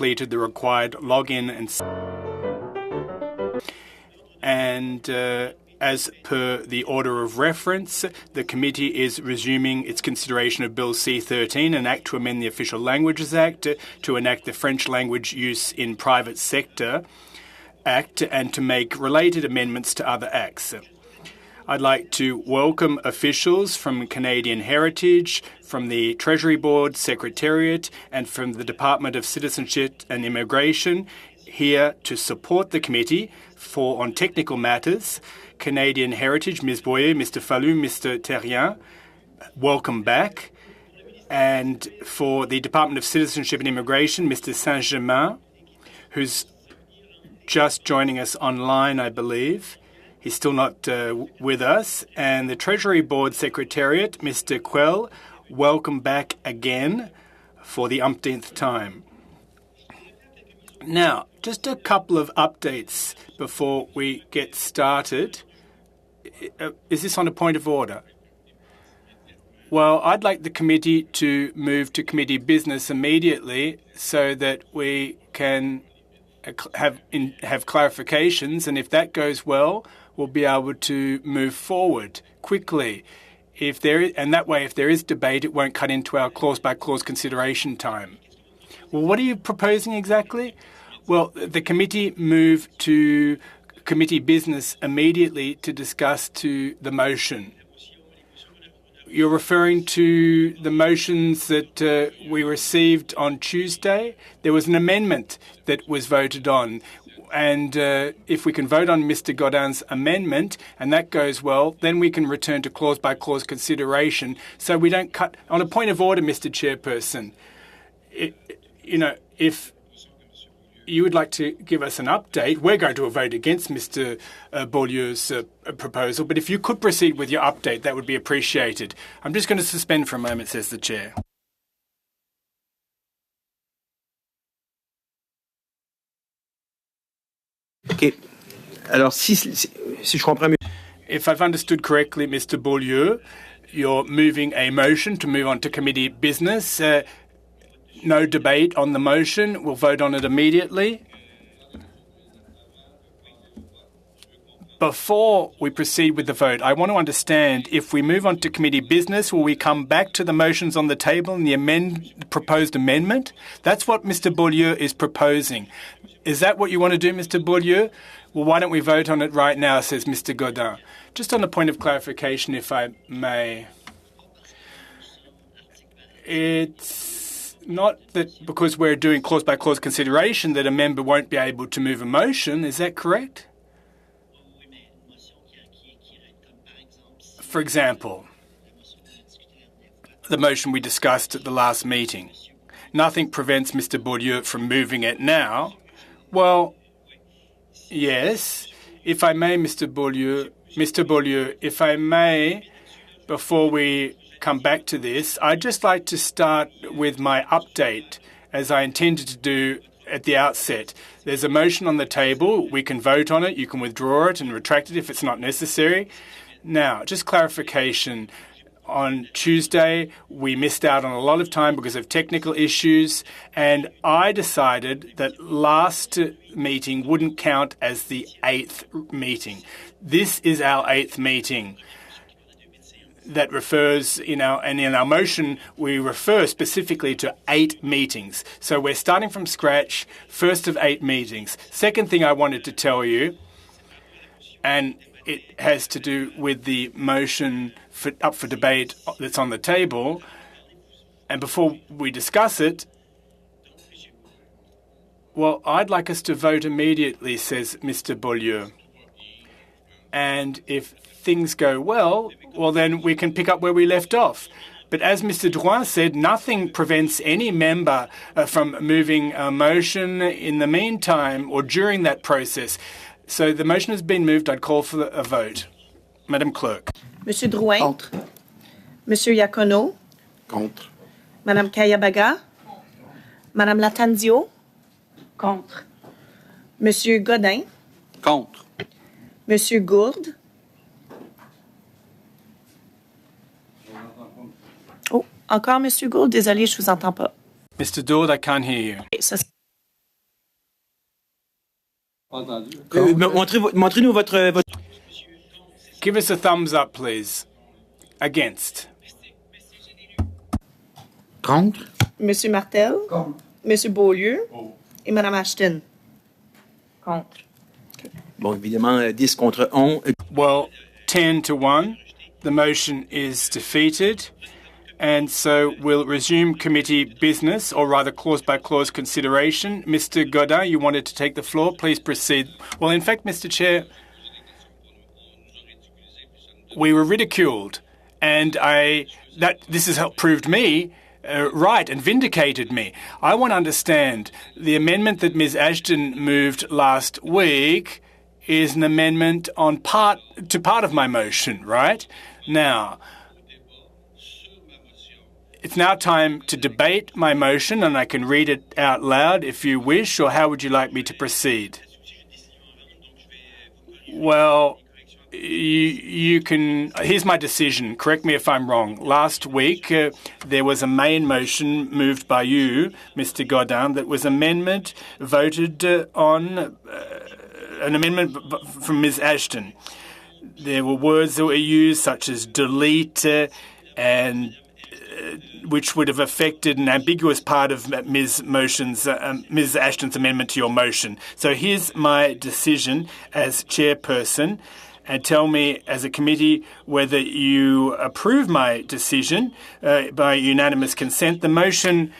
completed the required login and as per the order of reference, the committee is resuming its consideration of Bill C-13, an act to amend the Official Languages Act, to enact the French Language Use in Private Sector Act, and to make related amendments to other acts. I'd like to welcome officials from Canadian Heritage, from the Treasury Board, Secretariat, and from the Department of Citizenship and Immigration here to support the committee on technical matters. Canadian Heritage, Ms. Boyer, Mr. Fallu, Mr. Terrien, welcome back. And for the Department of Citizenship and Immigration, Mr. Saint-Germain, who's just joining us online, I believe. He's still not with us. And the Treasury Board Secretariat, Mr. Quell, welcome back again for the umpteenth time. Now, just a couple of updates before we get started. Is this on a point of order? Well, I'd like the committee to move to committee business immediately so that we can have clarifications, and if that goes well, we'll be able to move forward quickly. That way, if there is debate, it won't cut into our clause-by-clause consideration time. Well, what are you proposing exactly? Well, the committee moved to committee business immediately to discuss the motion. You're referring to the motions that we received on Tuesday? There was an amendment that was voted on. And if we can vote on Mr. Godin's amendment and that goes well, then we can return to clause-by-clause consideration so we don't cut. On a point of order, Mr. Chairperson, if you would like to give us an update, we're going to vote against Mr. Beaulieu's proposal, but if you could proceed with your update, that would be appreciated. I'm just going to suspend for a moment, says the Chair. Okay. Alors, si je comprends mieux. If I've understood correctly, Mr. Beaulieu, you're moving a motion to move on to committee business. No debate on the motion. We'll vote on it immediately. Before we proceed with the vote, I want to understand if we move on to committee business, will we come back to the motions on the table and the proposed amendment? That's what Mr. Beaulieu is proposing. Is that what you want to do, Mr. Beaulieu? Well, why don't we vote on it right now, says Mr. Godin. Just on a point of clarification, if I may. It's not that because we're doing clause-by-clause consideration that a member won't be able to move a motion. Is that correct? For example, the motion we discussed at the last meeting. Nothing prevents Mr. Beaulieu from moving it now. Well, yes, if I may, Mr. Beaulieu, if I may, before we come back to this, I'd just like to start with my update, as I intended to do at the outset. There's a motion on the table. We can vote on it. You can withdraw it and retract it if it's not necessary. Now, just clarification. On Tuesday, we missed out on a lot of time because of technical issues, and I decided that last meeting wouldn't count as the 8th meeting. This is our 8th meeting. That refers, in our motion, we refer specifically to 8 meetings. So we're starting from scratch, first of 8 meetings. Second thing I wanted to tell you, and it has to do with the motion up for debate that's on the table. And before we discuss it, well, I'd like us to vote immediately, says Mr. Beaulieu. And if things go well, then we can pick up where we left off. But as Mr. Drouin said, nothing prevents any member from moving a motion in the meantime or during that process. So the motion has been moved. I'd call for a vote. Madam Clerk. Monsieur Drouin. Contre. Monsieur Iacono. Contre. Madame Kayabaga. Madame Latanzio. Contre. Monsieur Godin. Contre. Monsieur Gourde. Oh, encore Monsieur Gourde. Désolé, je vous entends pas. Mr. Gourde, I can't hear you. Ça, Montrez-nous votre... Give us a thumbs up, please. Against. Contre? Monsieur Martel. Monsieur Beaulieu. Et Madame Ashton. Contre. Bon, évidemment, 10 contre 11. Well, 10-1. The motion is defeated. And so we'll resume committee business, or rather clause-by-clause consideration. Mr. Godin, you wanted to take the floor. Please proceed. Well, in fact, Mr. Chair, we were ridiculed, and this has proved me right and vindicated me. I want to understand the amendment that Ms. Ashton moved last week is an amendment on part of my motion, right? Now, it's now time to debate my motion, and I can read it out loud if you wish, or how would you like me to proceed? Well, you can... Here's my decision. Correct me if I'm wrong. Last week, there was a main motion moved by you, Mr. Godin, that was amendment voted on, an amendment from Ms. Ashton. There were words that were used, such as delete, and which would have affected an ambiguous part of Ms. Ashton's amendment to your motion. So here's my decision as chairperson, and tell me as a committee whether you approve my decision by unanimous consent. The motion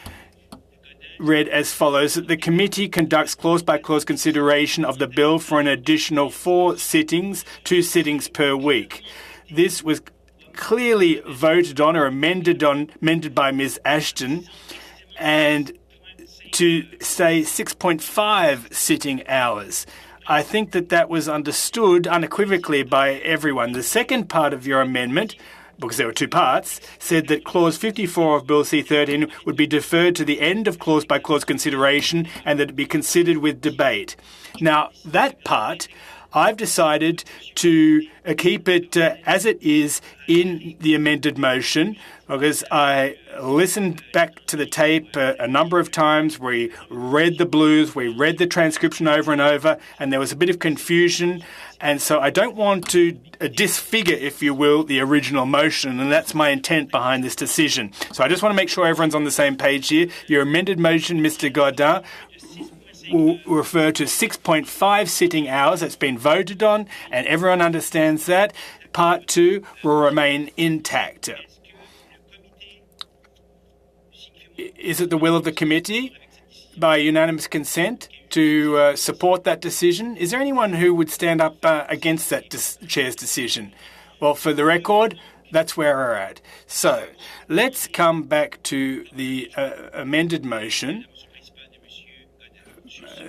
read as follows: that the committee conducts clause-by-clause consideration of the bill for an additional 4 sittings, 2 sittings per week. This was clearly voted on or amended by Ms. Ashton, and to say 6.5 sitting hours. I think that was understood unequivocally by everyone. The second part of your amendment, because there were 2 parts, said that Clause 54 of Bill C-13 would be deferred to the end of clause-by-clause consideration and that it be considered with debate. Now, that part, I've decided to keep it as it is in the amended motion, because I listened back to the tape a number of times. We read the blues, we read the transcription over and over, and there was a bit of confusion. And so I don't want to disfigure, if you will, the original motion, and that's my intent behind this decision. So I just want to make sure everyone's on the same page here. Your amended motion, Mr. Godin, will refer to 6.5 sitting hours. That's been voted on, and everyone understands that. Part 2 will remain intact. Is it the will of the committee, by unanimous consent, to support that decision? Is there anyone who would stand up against that chair's decision? Well, for the record, that's where we're at. So let's come back to the amended motion,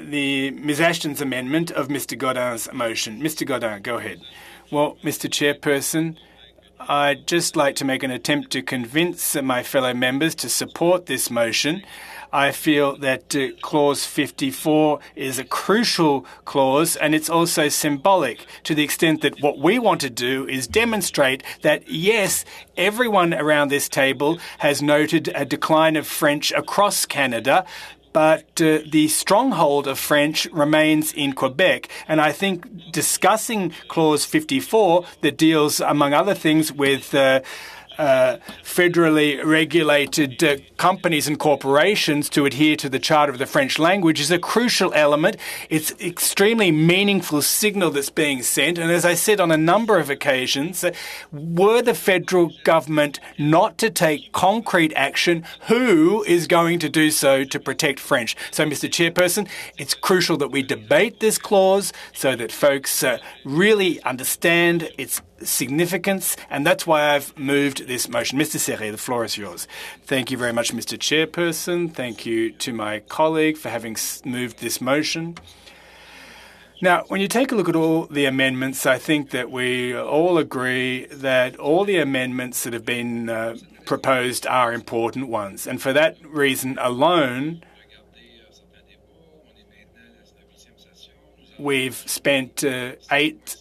the Ms. Ashton's amendment of Mr. Godin's motion. Mr. Godin, go ahead. Well, Mr. Chairperson, I'd just like to make an attempt to convince my fellow members to support this motion. I feel that Clause 54 is a crucial clause, and it's also symbolic to the extent that what we want to do is demonstrate that, yes, everyone around this table has noted a decline of French across Canada, but the stronghold of French remains in Quebec. And I think discussing Clause 54 that deals, among other things, with federally regulated companies and corporations to adhere to the Charter of the French language is a crucial element. It's an extremely meaningful signal that's being sent. And as I said on a number of occasions, were the federal government not to take concrete action, who is going to do so to protect French? So, Mr. Chairperson, it's crucial that we debate this clause so that folks really understand its significance, and that's why I've moved this motion. Mr. Serret, the floor is yours. Thank you very much, Mr. Chairperson. Thank you to my colleague for having moved this motion. Now, when you take a look at all the amendments, I think that we all agree that all the amendments that have been proposed are important ones. And for that reason alone, we've spent 8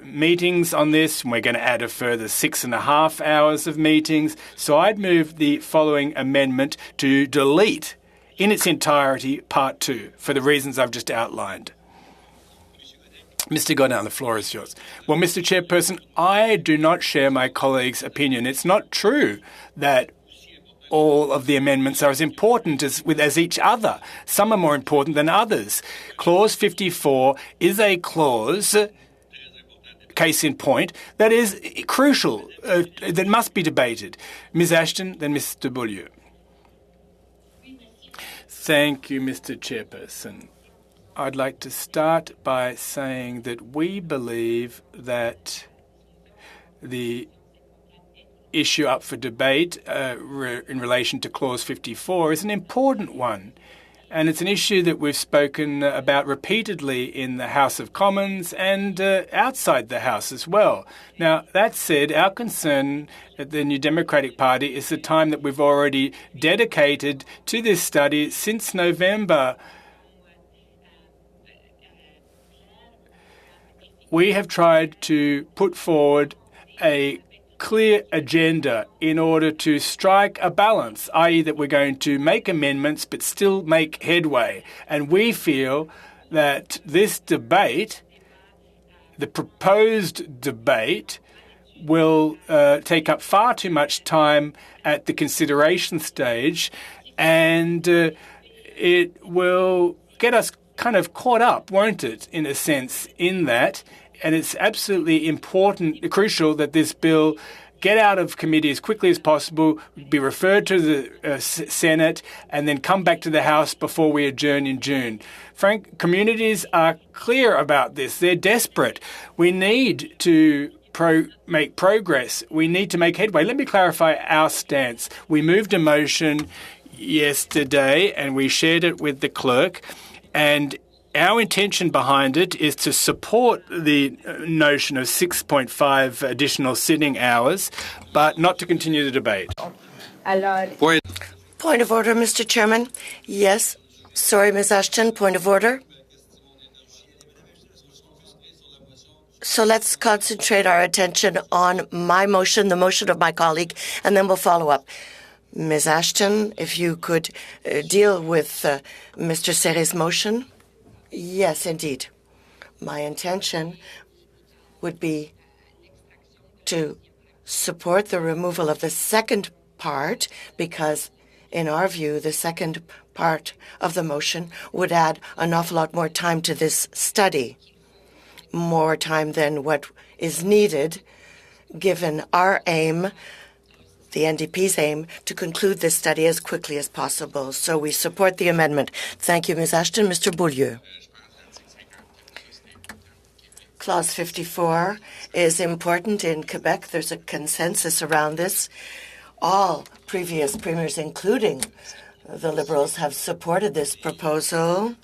meetings on this, and we're going to add a further 6.5 hours of meetings. So I'd move the following amendment to delete in its entirety Part 2 for the reasons I've just outlined. Mr. Godin, the floor is yours. Well, Mr. Chairperson, I do not share my colleague's opinion. It's not true that all of the amendments are as important as each other. Some are more important than others. Clause 54 is a clause, case in point, that is crucial, that must be debated. Ms. Ashton, then Mr. Beaulieu. Thank you, Mr. Chairperson. I'd like to start by saying that we believe that the issue up for debate in relation to Clause 54 is an important one. And it's an issue that we've spoken about repeatedly in the House of Commons and outside the House as well. Now, that said, our concern at the New Democratic Party is the time that we've already dedicated to this study since November. We have tried to put forward a clear agenda in order to strike a balance, i.e. that we're going to make amendments but still make headway. And we feel that this debate, the proposed debate, will take up far too much time at the consideration stage, and it will get us kind of caught up, won't it, in a sense, in that. And it's absolutely important, crucial, that this bill get out of committee as quickly as possible, be referred to the Senate, and then come back to the House before we adjourn in June. Communities are clear about this. They're desperate. We need to make progress. We need to make headway. Let me clarify our stance. We moved a motion yesterday, and we shared it with the clerk, and our intention behind it is to support the notion of 6.5 additional sitting hours, but not to continue the debate. Point of order, Mr. Chairman. Yes. Sorry, Ms. Ashton. Point of order. So let's concentrate our attention on my motion, the motion of my colleague, and then we'll follow up. Ms. Ashton, if you could deal with Mr. Serre's motion. Yes, indeed. My intention would be to support the removal of the second part because, in our view, the second part of the motion would add an awful lot more time to this study, more time than what is needed, given our aim, the NDP's aim, to conclude this study as quickly as possible. So we support the amendment. Thank you, Ms. Ashton. Mr. Beaulieu. Clause 54 is important in Quebec. There's a consensus around this. All previous premiers, including the Liberals, have supported this proposal.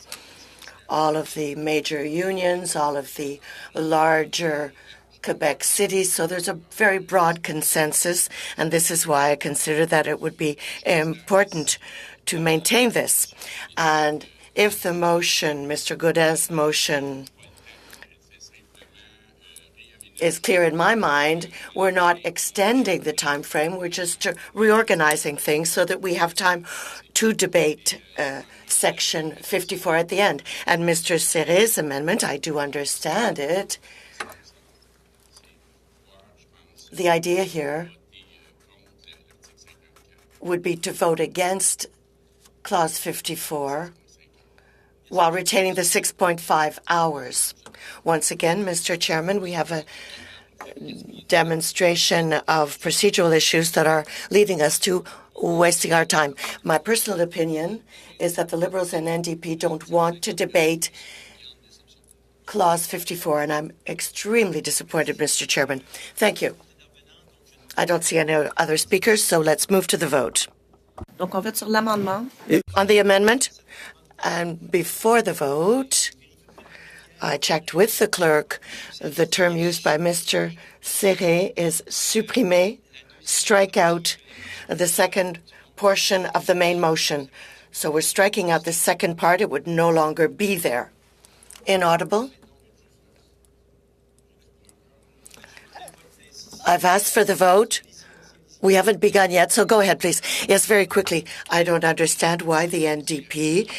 All of the major unions, all of the larger Quebec cities. So there's a very broad consensus, and this is why I consider that it would be important to maintain this. And if the motion, Mr. Godin's motion, is clear in my mind, we're not extending the time frame. We're just reorganizing things so that we have time to debate Section 54 at the end. And Mr. Serre's amendment, I do understand it. The idea here would be to vote against Clause 54 while retaining the 6.5 hours. Once again, Mr. Chairman, we have a demonstration of procedural issues that are leading us to wasting our time. My personal opinion is that the Liberals and NDP don't want to debate Clause 54, and I'm extremely disappointed, Mr. Chairman. Thank you. I don't see any other speakers, so let's move to the vote. Donc, on vote sur l'amendement. On the amendment, and before the vote, I checked with the clerk. The term used by Mr. Serre is supprimer, strike out the second portion of the main motion. So we're striking out the second part. It would no longer be there. Inaudible. I've asked for the vote. We haven't begun yet, so go ahead, please. Yes, very quickly. I don't understand why the NDP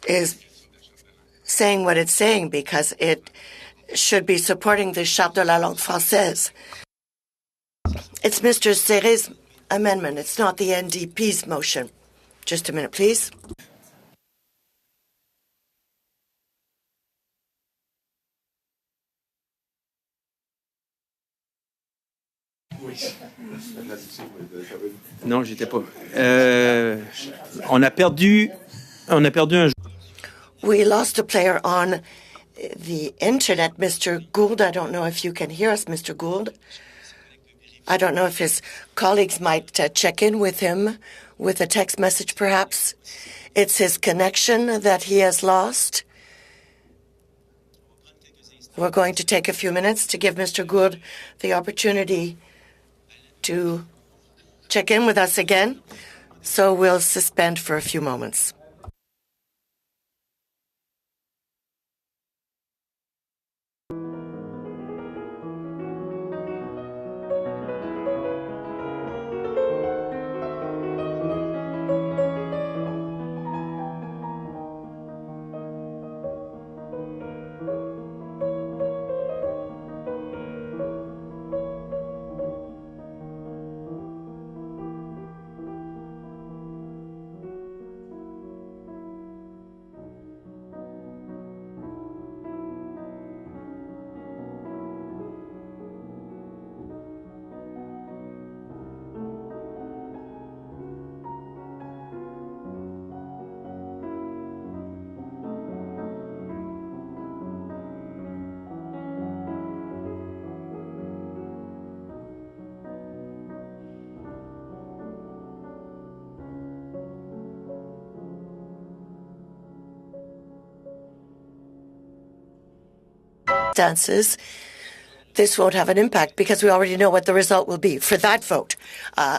is saying what it's saying, because it should be supporting the Charte de la langue française. It's Mr. Serre's amendment. It's not the NDP's motion. Just a minute, please. Non, j'étais pas. On a perdu un. We lost a player on the internet, Mr. Gould. I don't know if you can hear us, Mr. Gould. I don't know if his colleagues might check in with him with a text message, perhaps. It's his connection that he has lost. We're going to take a few minutes to give Mr. Gould the opportunity to check in with us again. So we'll suspend for a few moments. This won't have an impact because we already know what the result will be for that vote.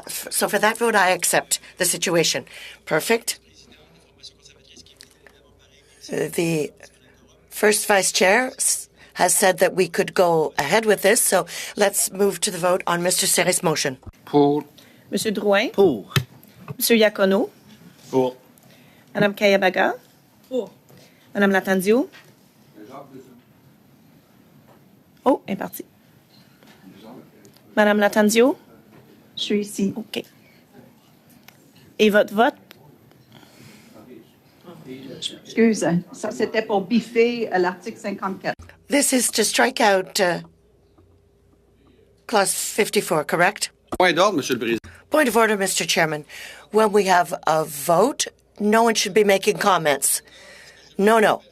So for that vote, I accept the situation. Perfect. The first vice chair has said that we could go ahead with this, so let's move to the vote on Mr. Serre's motion. Pour. Monsieur Drouin? Pour. Monsieur Iacono? Pour. Madame Kayabaga? Pour. Madame Latanzio? Oh, elle est partie. Madame Latanzio? Je suis ici. OK. Et votre vote? Excuse, ça c'était pour biffer l'article 54. This is to strike out clause 54, correct? Point d'ordre, Monsieur le Président. Point of order, Mr. Chairman. When we have a vote, no one should be making comments. No.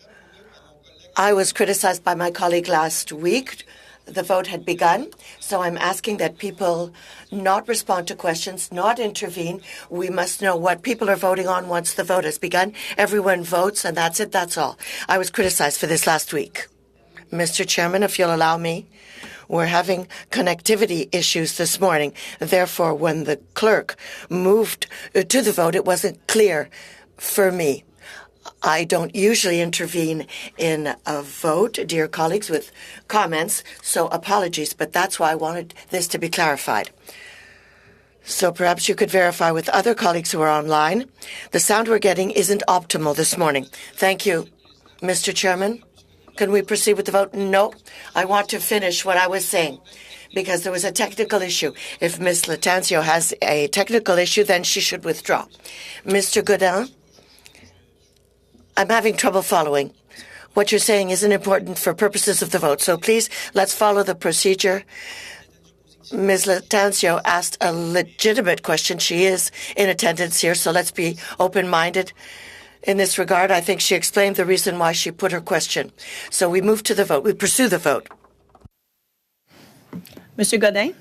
I was criticized by my colleague last week. The vote had begun, so I'm asking that people not respond to questions, not intervene. We must know what people are voting on once the vote has begun. Everyone votes, and that's it, that's all. I was criticized for this last week. Mr. Chairman, if you'll allow me, we're having connectivity issues this morning. Therefore, when the clerk moved to the vote, it wasn't clear for me. I don't usually intervene in a vote, dear colleagues, with comments, so apologies, but that's why I wanted this to be clarified. So perhaps you could verify with other colleagues who are online. The sound we're getting isn't optimal this morning. Thank you. Mr. Chairman, can we proceed with the vote? No. I want to finish what I was saying, because there was a technical issue. If Ms. Latanzio has a technical issue, then she should withdraw. Mr. Godin? I'm having trouble following. What you're saying isn't important for purposes of the vote, so please, let's follow the procedure. Ms. Latanzio asked a legitimate question. She is in attendance here, so let's be open-minded. In this regard, I think she explained the reason why she put her question. So we move to the vote. We pursue the vote. Monsieur Godin?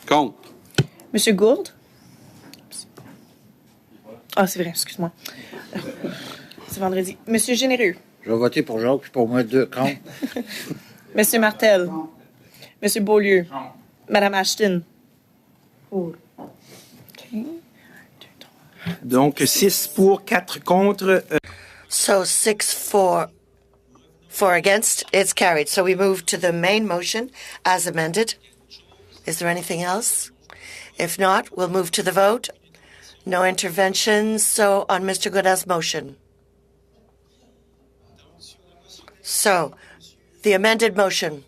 Contre. Monsieur Gould? Ah, c'est vrai, excuse-moi. C'est vendredi. Monsieur Généreux? Je vais voter pour Jacques, puis pour moi, 2 contre. Monsieur Martel? Monsieur Beaulieu? Madame Ashton? Pour. OK. Donc, 6 pour, 4 contre. So 6 for against, it's carried. So we move to the main motion as amended. Is there anything else? If not, we'll move to the vote. No interventions, so on Mr. Godin's motion. So The amended motion.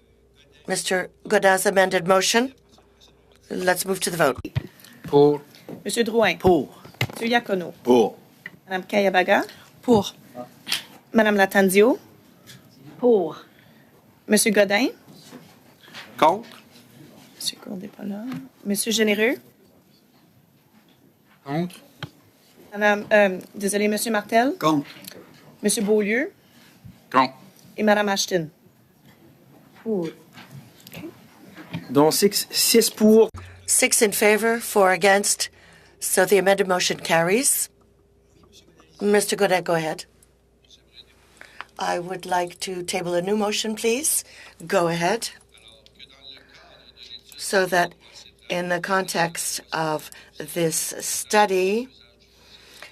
Mr. Godin's amended motion. Let's move to the vote. Pour. Monsieur Drouin. Pour. Monsieur Iacono. Pour. Madame Kayabaga. Pour. Madame Latanzio. Pour. Monsieur Godin. Contre. Monsieur Gourde n'est pas là. Monsieur Généreux. Contre. Désolé, Monsieur Martel. Contre. Monsieur Beaulieu. Contre. Et Madame Ashton. Pour. Donc, 6 pour. 6 in favor, 4 against. So the amended motion carries. Mr. Godin, go ahead. I would like to table a new motion, please. Go ahead. So that in the context of this study,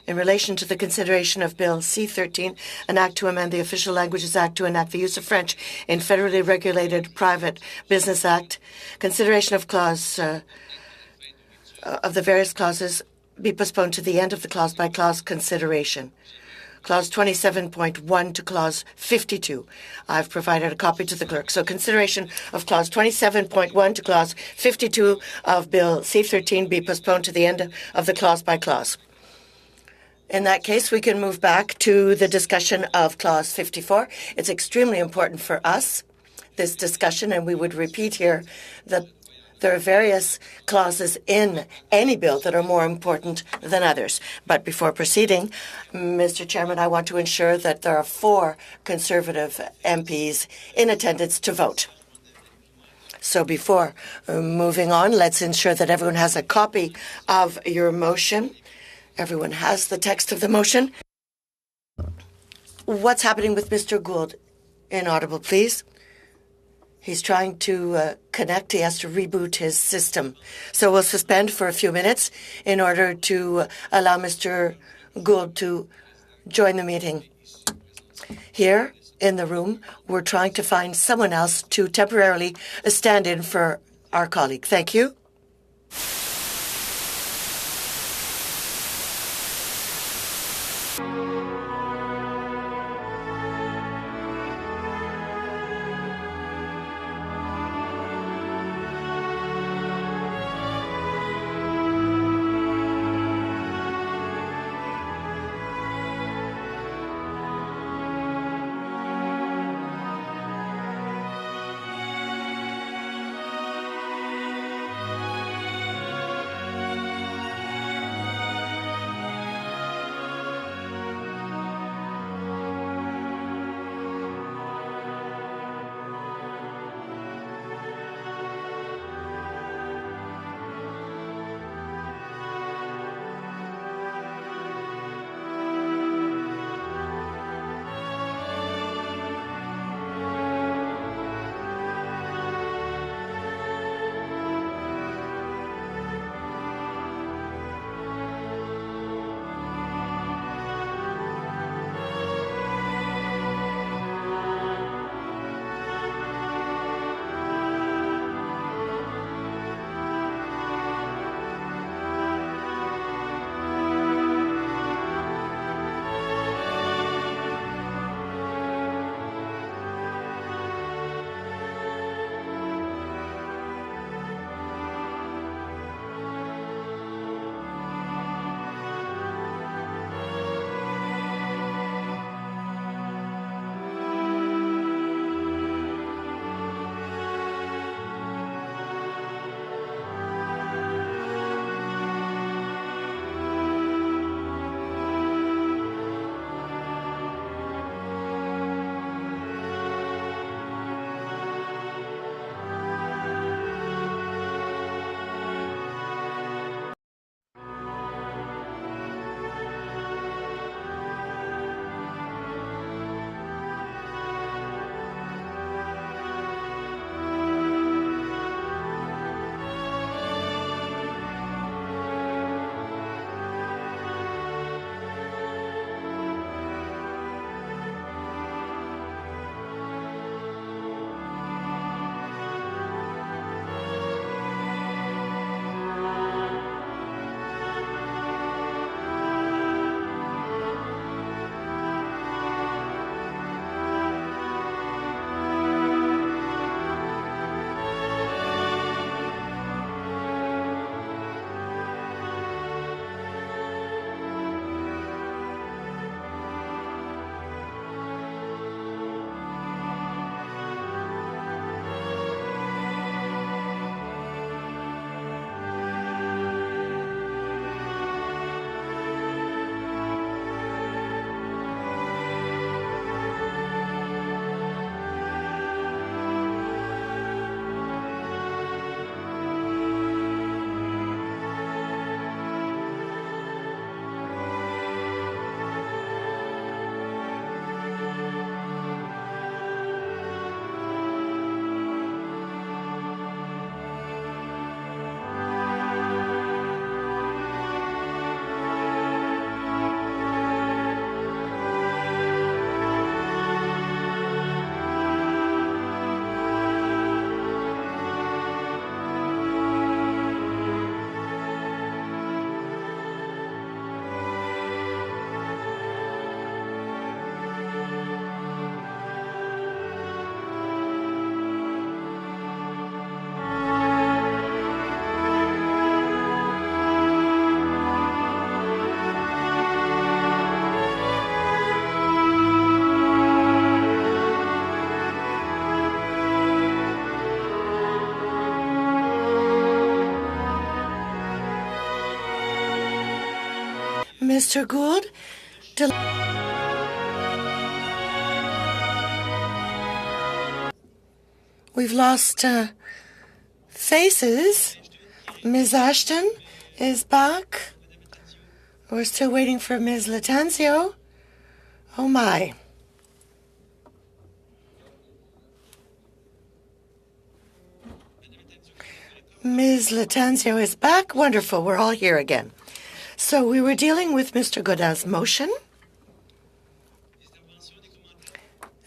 in relation to the consideration of Bill C-13, an act to amend the Official Languages Act to enact the use of French in federally regulated private business act, consideration of clause of the various clauses be postponed to the end of the clause-by-clause consideration. Clause 27.1 to Clause 52. I've provided a copy to the clerk. So consideration of Clause 27.1 to Clause 52 of Bill C-13 be postponed to the end of the clause-by-clause. In that case, we can move back to the discussion of Clause 54. It's extremely important for us, this discussion, and we would repeat here that there are various clauses in any bill that are more important than others. But before proceeding, Mr. Chairman, I want to ensure that there are 4 Conservative MPs in attendance to vote. So before moving on, let's ensure that everyone has a copy of your motion. Everyone has the text of the motion. What's happening with Mr. Gould? Inaudible, please. He's trying to connect. He has to reboot his system. So we'll suspend for a few minutes in order to allow Mr. Gould to join the meeting. Here in the room, we're trying to find someone else to temporarily stand in for our colleague. Thank you. Mr. Gould. We've lost faces. Ms. Ashton is back. We're still waiting for Ms. Latanzio. Oh, my. Ms. Latanzio is back. Wonderful. We're all here again. So we were dealing with Mr. Godin's motion.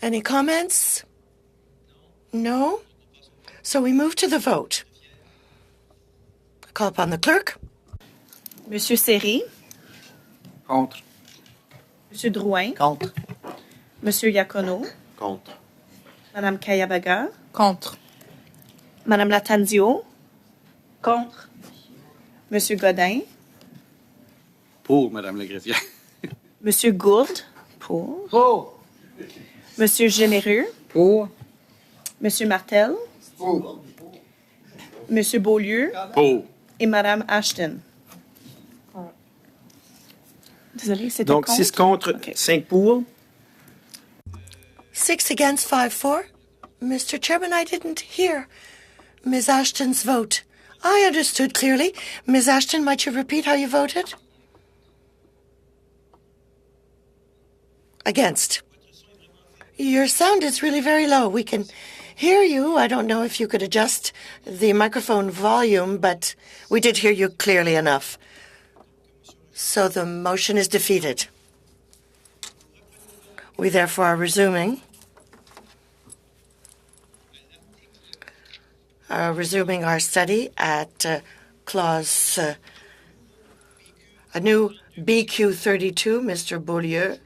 Any comments? No? So we move to the vote. I call upon the clerk. Monsieur Seri, Contre. Monsieur Drouin, Contre. Monsieur Iacono, Contre. Madame Kayabaga, Contre. Madame Latanzio, Contre. Monsieur Godin, Pour, Madame la greffière. Monsieur Gould, pour, Pour. Monsieur Généreux, Pour. Monsieur Martel, Pour. Monsieur Beaulieu Pour. et Madame Ashton. Désolée, c'était Donc, contre? 6 contre, OK. 5 pour. 6 against, 5 for. Mr. Chairman, I didn't hear Ms. Ashton's vote. I understood clearly. Ms. Ashton, might you repeat how you voted? Against. Your sound is really very low. We can hear you. I don't know if you could adjust the microphone volume, but we did hear you clearly enough. So the motion is defeated. We therefore are resuming. Resuming our study at clause, a new BQ 32, Mr. Beaulieu.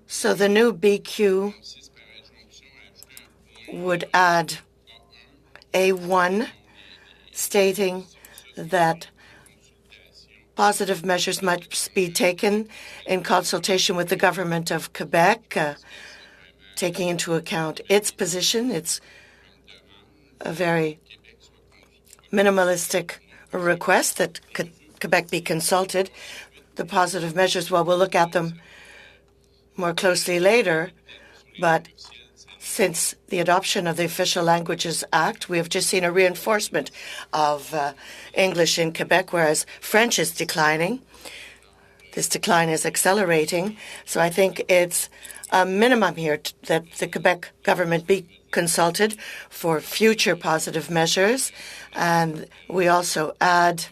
So the new BQ would add A1 stating that positive measures must be taken in consultation with the government of Quebec, taking into account its position. It's a very minimalistic request that Quebec be consulted. The positive measures, well, we'll look at them more closely later, but since the adoption of the Official Languages Act, we have just seen a reinforcement of English in Quebec, whereas French is declining. This decline is accelerating, so I think it's a minimum here that the Quebec government be consulted for future positive measures, and we also add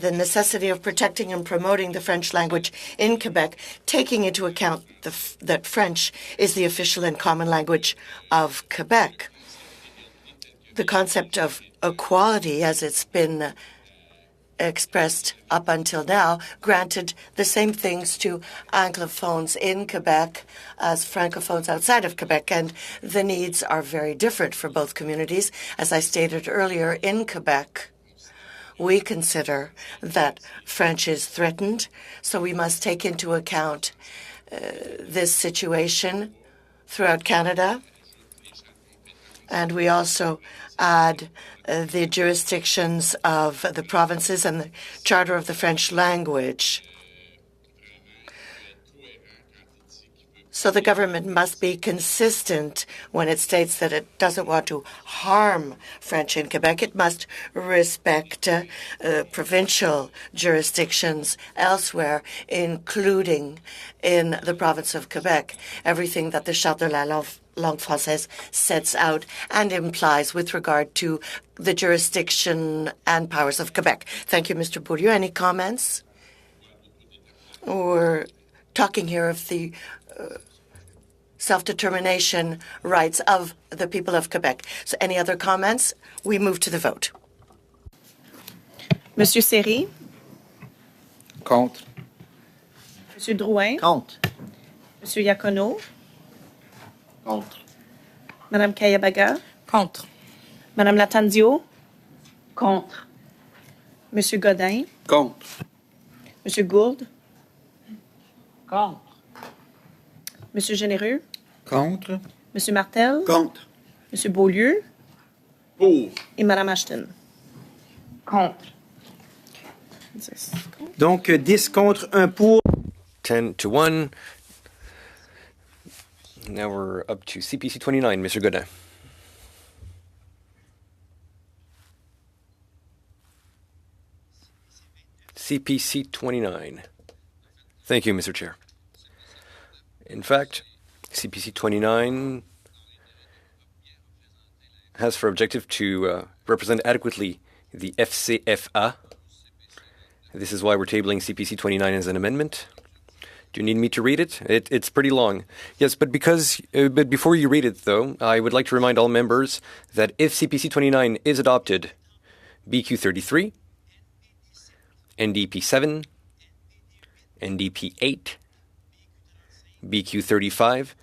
the necessity of protecting and promoting the French language in Quebec, taking into account that French is the official and common language of Quebec. The concept of equality, as it's been expressed up until now, granted the same things to Anglophones in Quebec as Francophones outside of Quebec, and the needs are very different for both communities. As I stated earlier, in Quebec, we consider that French is threatened, so we must take into account this situation throughout Canada. And we also add the jurisdictions of the provinces and the Charter of the French language. So the government must be consistent when it states that it doesn't want to harm French in Quebec. It must respect provincial jurisdictions elsewhere, including in the province of Quebec, everything that the Charte de la Langue Française sets out and implies with regard to the jurisdiction and powers of Quebec. Thank you, Mr. Beaulieu. Any comments? We're talking here of the self-determination rights of the people of Quebec. So any other comments? We move to the vote. Monsieur Seri, Contre. Monsieur Drouin, Contre. Monsieur Iacono, Contre. Madame Kayabaga, Contre. Madame Latanzio, Contre. Monsieur Godin, Contre. Monsieur Gould, Contre. Monsieur Généreux, Contre. Monsieur Martel, Contre. Monsieur Beaulieu Pour. et Madame Ashton. Contre. 10. Donc, 10 contre, 1 pour. 10 to 1. Now we're up to CPC 29, Mr. Godin. CPC 29. Thank you, Mr. Chair. In fact, CPC 29 has for objective to represent adequately the FCFA. This is why we're tabling CPC 29 as an amendment. Do you need me to read it? It's pretty long. Yes, but before you read it, though, I would like to remind all members that if CPC 29 is adopted, BQ 33, NDP 7, NDP 8, BQ 35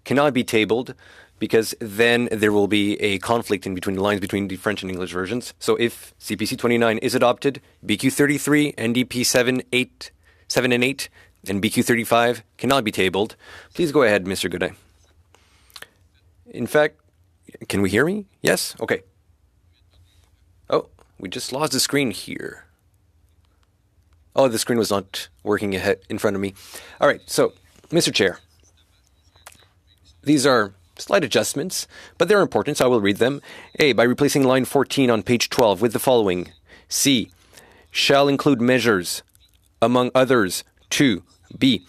cannot be tabled because then there will be a conflict in between the lines between the French and English versions. So if CPC 29 is adopted, BQ 33, NDP 7 and 8, and BQ 35 cannot be tabled. Please go ahead, Mr. Godin. In fact, can we hear me? Yes? Okay. Oh, we just lost the screen here. Oh, the screen was not working ahead in front of me. All right, so, Mr. Chair, these are slight adjustments, but they're important, so I will read them. A, by replacing line 14 on page 12 with the following. C, shall include measures, among others, to. B,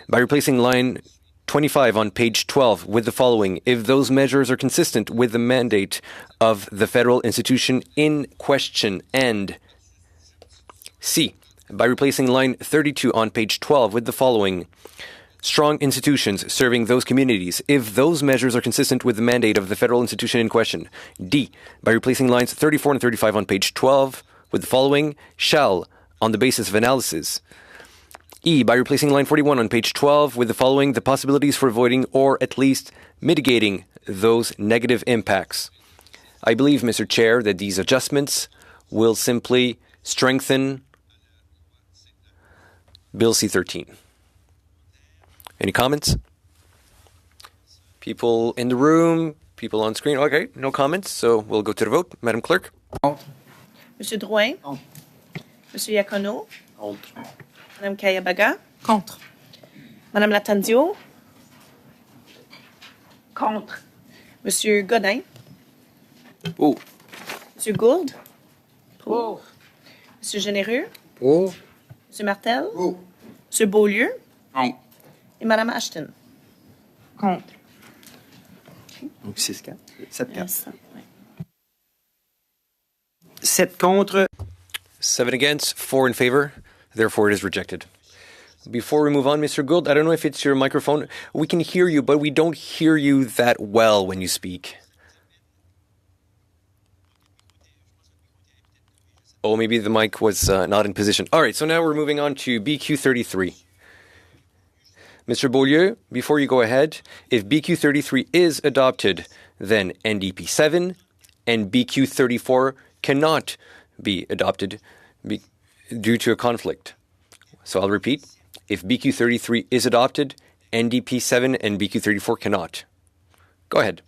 by replacing line 25 on page 12 with the following. If those measures are consistent with the mandate of the federal institution in question. And C, by replacing line 32 on page 12 with the following. Strong institutions serving those communities, if those measures are consistent with the mandate of the federal institution in question. D, by replacing lines 34 and 35 on page 12 with the following. Shall, on the basis of analysis. E, by replacing line 41 on page 12 with the following. The possibilities for avoiding or at least mitigating those negative impacts. I believe, Mr. Chair, that these adjustments will simply strengthen Bill C-13. Any comments? People in the room, people on screen. Okay, no comments, so we'll go to the vote. Madam Clerk? Contre. Monsieur Drouin. Contre. Monsieur Iacono. Contre. Madame Kayabaga. Contre. Madame Latanzio. Contre. Monsieur Godin. Pour. Monsieur Gourde. Pour. Monsieur Généreux. Pour. Monsieur Martel. Pour. Monsieur Beaulieu Contre. et Madame Ashton. Contre. Donc 6-4. 7-4. Yes. Ouais. 7 contre. 7 against, 4 in favor. Therefore, it is rejected. Before we move on, Mr. Gould, I don't know if it's your microphone. We can hear you, but we don't hear you that well when you speak. Oh, maybe the mic was not in position. All right, so now we're moving on to BQ 33. Mr. Beaulieu, before you go ahead, if BQ 33 is adopted, then NDP 7 and BQ 34 cannot be adopted due to a conflict. So I'll repeat. If BQ 33 is adopted, NDP 7 and BQ 34 cannot. Go ahead.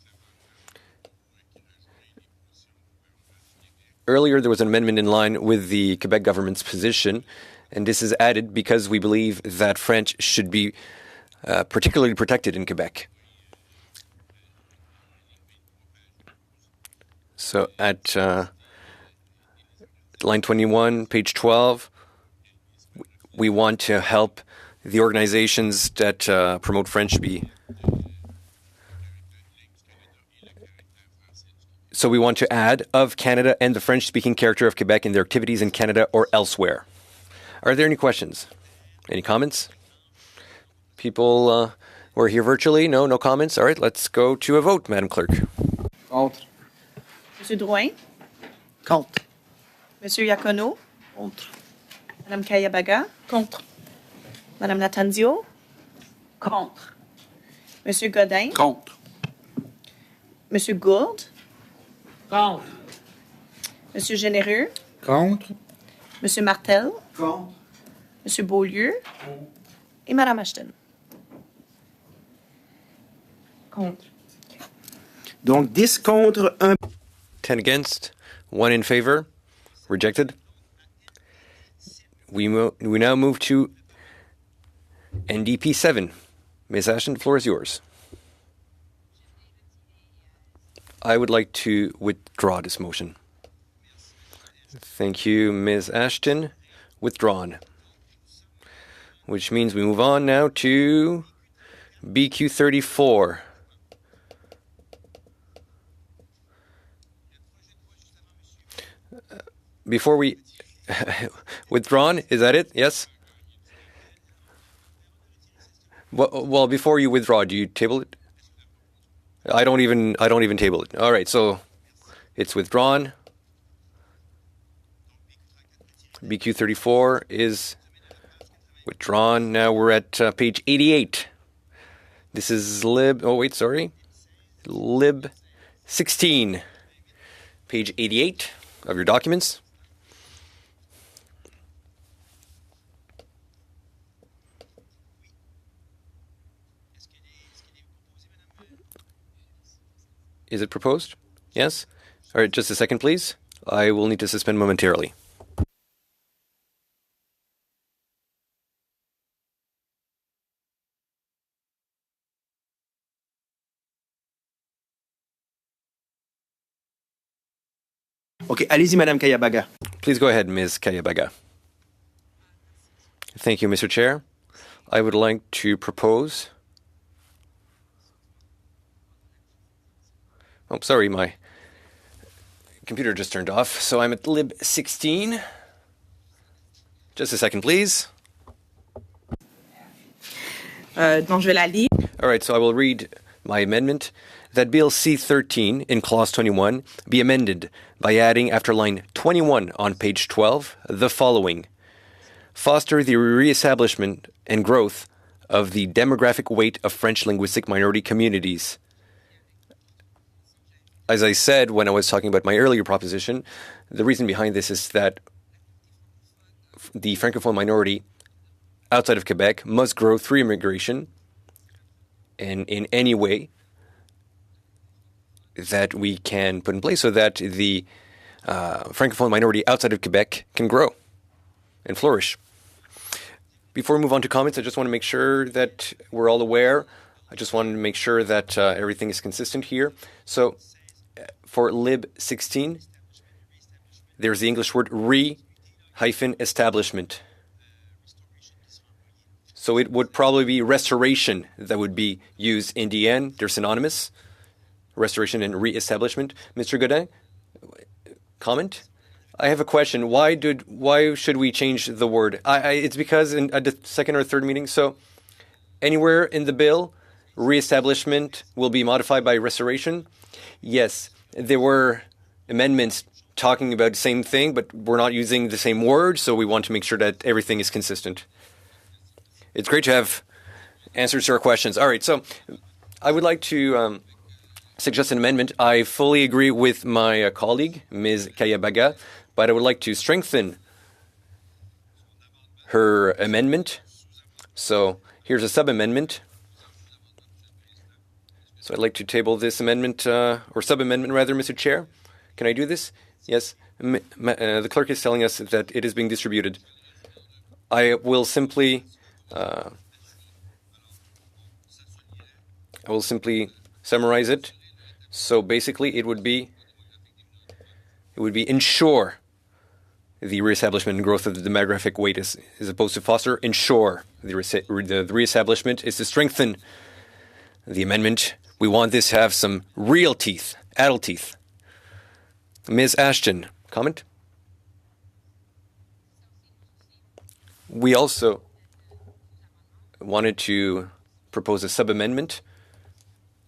Earlier, there was an amendment in line with the Quebec government's position, and this is added because we believe that French should be particularly protected in Quebec. So at line 21, page 12, we want to help the organizations that promote French be. So we want to add of Canada and the French-speaking character of Quebec in their activities in Canada or elsewhere. Are there any questions? Any comments? People who are here virtually? No comments? All right, let's go to a vote, Madam Clerk. Contre. Monsieur Drouin. Contre. Monsieur Iacono. Contre. Madame Kayabaga. Contre. Madame Latanzio. Contre. Monsieur Godin. Contre. Monsieur Gourde. Contre. Monsieur Généreux. Contre. Monsieur Martel. Contre. Monsieur Beaulieu et Madame Ashton. Contre. Donc 10 contre, 1. 10 against, 1 in favor. Rejected. We now move to NDP 7. Ms. Ashton, the floor is yours. I would like to withdraw this motion. Thank you, Ms. Ashton. Withdrawn. Which means we move on now to BQ 34. Before we withdrawn, is that it? Yes. Well, before you withdraw, do you table it? I don't even table it. All right, so it's withdrawn. BQ 34 is withdrawn. Now we're at page 88. This is Lib 16. Page 88 of your documents. Is it proposed? Yes? All right, just a second, please. I will need to suspend momentarily. OK, allez-y, Madame Kayabaga. Please go ahead, Ms. Kayabaga. Thank you, Mr. Chair. I would like to propose... Oh, sorry, my computer just turned off. So I'm at Lib 16. Just a second, please. Donc, je vais la lire. All right, so I will read my amendment that Bill C-13 in Clause 21 be amended by adding after line 21 on page 12 the following. Foster the reestablishment and growth of the demographic weight of French linguistic minority communities. As I said when I was talking about my earlier proposition, the reason behind this is that the Francophone minority outside of Quebec must grow through immigration and in any way that we can put in place so that the Francophone minority outside of Quebec can grow and flourish. Before we move on to comments, I just want to make sure that we're all aware. I just wanted to make sure that everything is consistent here. So for Lib 16, there's the English word re-establishment. So it would probably be restoration that would be used in the end. They're synonymous. Restoration and re-establishment. Mr. Godin, comment? I have a question. Why should we change the word? It's because at the second or third meeting, so anywhere in the bill, re-establishment will be modified by restoration? Yes, there were amendments talking about the same thing, but we're not using the same word, so we want to make sure that everything is consistent. It's great to have answers to our questions. All right, so I would like to suggest an amendment. I fully agree with my colleague, Ms. Kayabaga, but I would like to strengthen her amendment. So here's a sub-amendment. So I'd like to table this amendment, or sub-amendment rather, Mr. Chair. Can I do this? Yes. The clerk is telling us that it is being distributed. I will simply summarize it. So basically, it would be ensure the reestablishment and growth of the demographic weight as opposed to foster. Ensure the reestablishment is to strengthen the amendment. We want this to have some real teeth, adult teeth. Ms. Ashton, comment? We also wanted to propose a sub-amendment.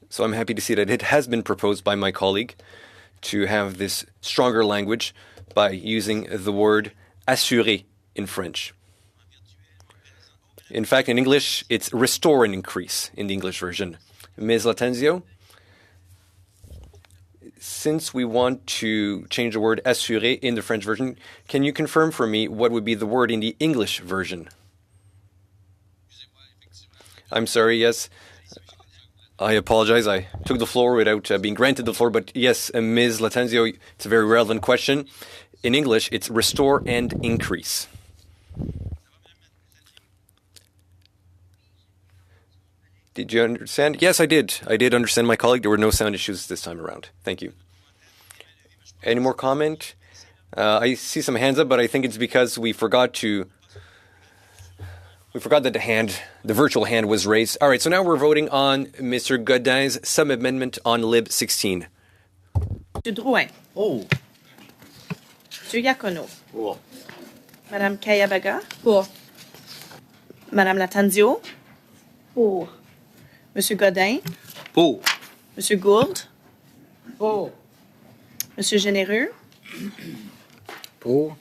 So I'm happy to see that it has been proposed by my colleague to have this stronger language by using the word assurer in French. In fact, in English, it's restore and increase in the English version. Ms. Latenzio, since we want to change the word assurer in the French version, can you confirm for me what would be the word in the English version? I'm sorry, yes. I apologize. I took the floor without being granted the floor. But yes, Ms. Latanzio, it's a very relevant question. In English, it's restore and increase. Did you understand? Yes, I did. I did understand my colleague. There were no sound issues this time around. Thank you. Any more comment? I see some hands up, but I think it's because we forgot that the virtual hand was raised. All right, so now we're voting on Mr. Godin's sub-amendment on Lib 16. Monsieur Drouin. Oh. Monsieur Iacono. Pour. Madame Kayabaga. Pour. Madame Latanzio. Pour. Monsieur Godin. Pour. Monsieur Gould. Pour. Monsieur Généreux. Pour.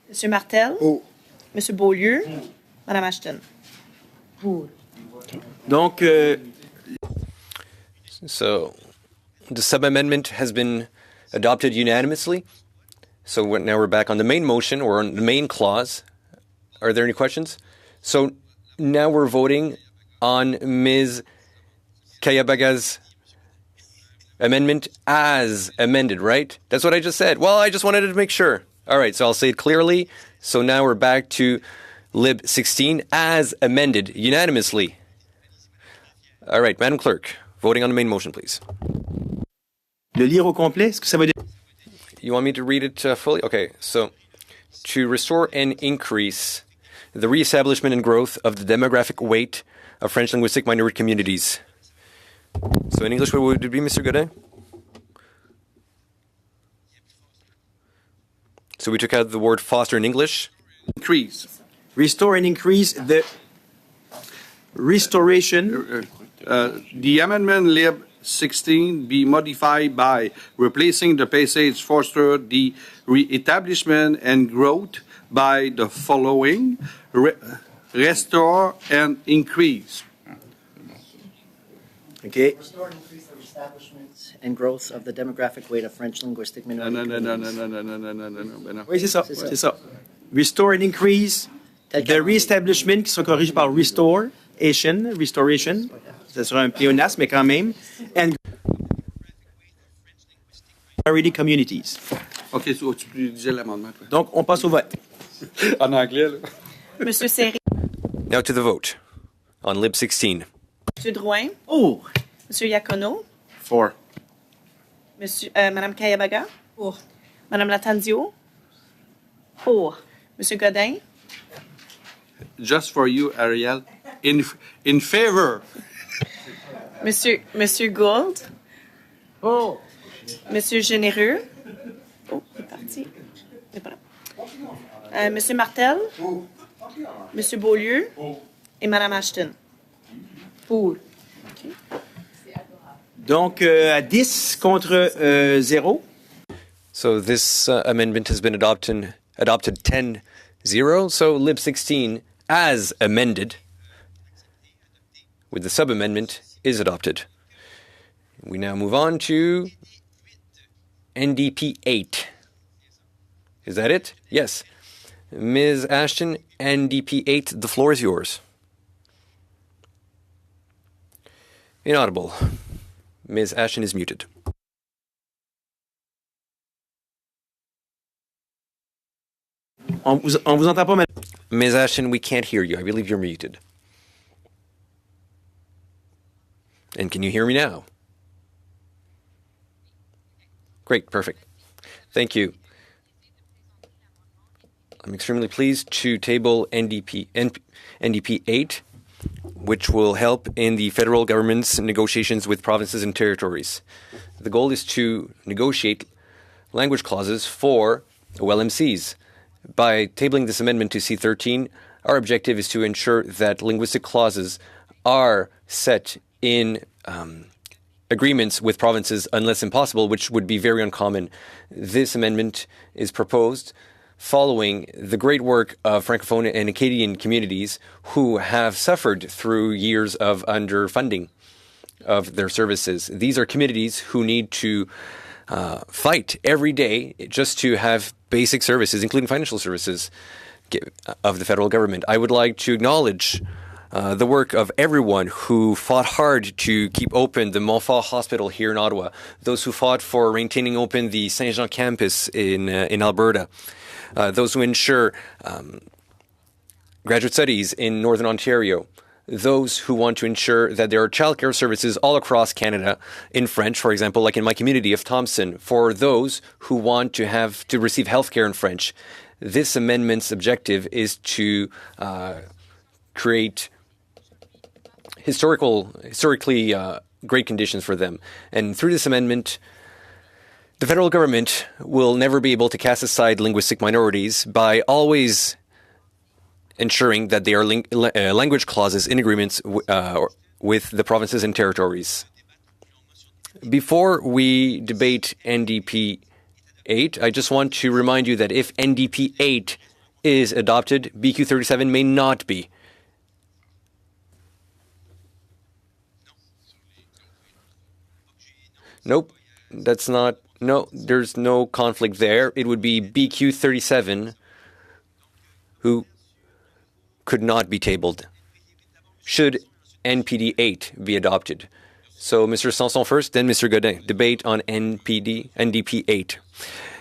Monsieur Martel. Pour. Monsieur Beaulieu. Madame Ashton. Pour. Donc, So the sub-amendment has been adopted unanimously. So now we're back on the main motion or on the main clause. Are there any questions? So now we're voting on Ms. Kayabaga's amendment as amended, right? That's what I just said. Well, I just wanted to make sure. All right, so I'll say it clearly. So now we're back to Lib 16 as amended unanimously. All right, Madam Clerk, voting on the main motion, please. le lire au complet, est-ce que ça veut dire... You want me to read it fully? Okay, so to restore and increase the reestablishment and growth of the demographic weight of French linguistic minority communities. So in English, what would it be, Mr. Godin? So we took out the word foster in English. Increase. Restore and increase the restoration... The amendment Lib 16 be modified by replacing the passage foster the re-establishment and growth by the following: restore and increase. OK. Restore and increase the establishment and growth of the demographic weight of French linguistic No, minority no, no, no, communities. no, no, no, no, no, no, no, no. Oui, c'est ça. C'est ça. C'est ça. Restore and increase the reestablishment, qui sera corrigé par restoration. Ce sera un pléonasme, mais quand même. And minority communities. OK, so, tu peux dire l'amendement, toi. Donc, on passe au vote. En anglais, là. Monsieur Serré. Now to the vote on Lib 16. Monsieur Drouin. Oh, Monsieur Iacono. For. Madame Kayabaga. Pour. Madame Latanzio. Pour. Monsieur Godin. Just for you, Ariel. In favor. Monsieur Gould. oh, Monsieur Généreux. Oh, il est parti. Il est pas là. Monsieur Martel. Monsieur Beaulieu. Et Madame Ashton. Pour. Donc, à 10 contre 0. So this amendment has been adopted 10-0. So Lib 16, as amended, with the sub-amendment, is adopted. We now move on to NDP 8. Is that it? Yes. Ms. Ashton, NDP 8, the floor is yours. Inaudible. Ms. Ashton is muted. On vous entend pas, madame. Ms. Ashton, we can't hear you. I believe you're muted. And can you hear me now? Great, perfect. Thank you. I'm extremely pleased to table NDP 8, which will help in the federal government's negotiations with provinces and territories. The goal is to negotiate language clauses for OLMCs. By tabling this amendment to C13, our objective is to ensure that linguistic clauses are set in agreements with provinces unless impossible, which would be very uncommon. This amendment is proposed following the great work of Francophone and Acadian communities who have suffered through years of underfunding of their services. These are communities who need to fight every day just to have basic services, including financial services of the federal government. I would like to acknowledge the work of everyone who fought hard to keep open the Montfort Hospital here in Ottawa, those who fought for maintaining open the Saint-Jean campus in Alberta, those who ensure graduate studies in Northern Ontario, those who want to ensure that there are childcare services all across Canada in French, for example, like in my community of Thompson, for those who want to receive healthcare in French. This amendment's objective is to create historically great conditions for them. And through this amendment, the federal government will never be able to cast aside linguistic minorities by always ensuring that there are language clauses in agreements with the provinces and territories. Before we debate NDP 8, I just want to remind you that if NDP 8 is adopted, BQ 37 may not be. Nope, that's not. No, there's no conflict there. It would be BQ 37 who could not be tabled should NPD 8 be adopted. So Mr. Sanson first, then Mr. Godin. Debate on NDP 8.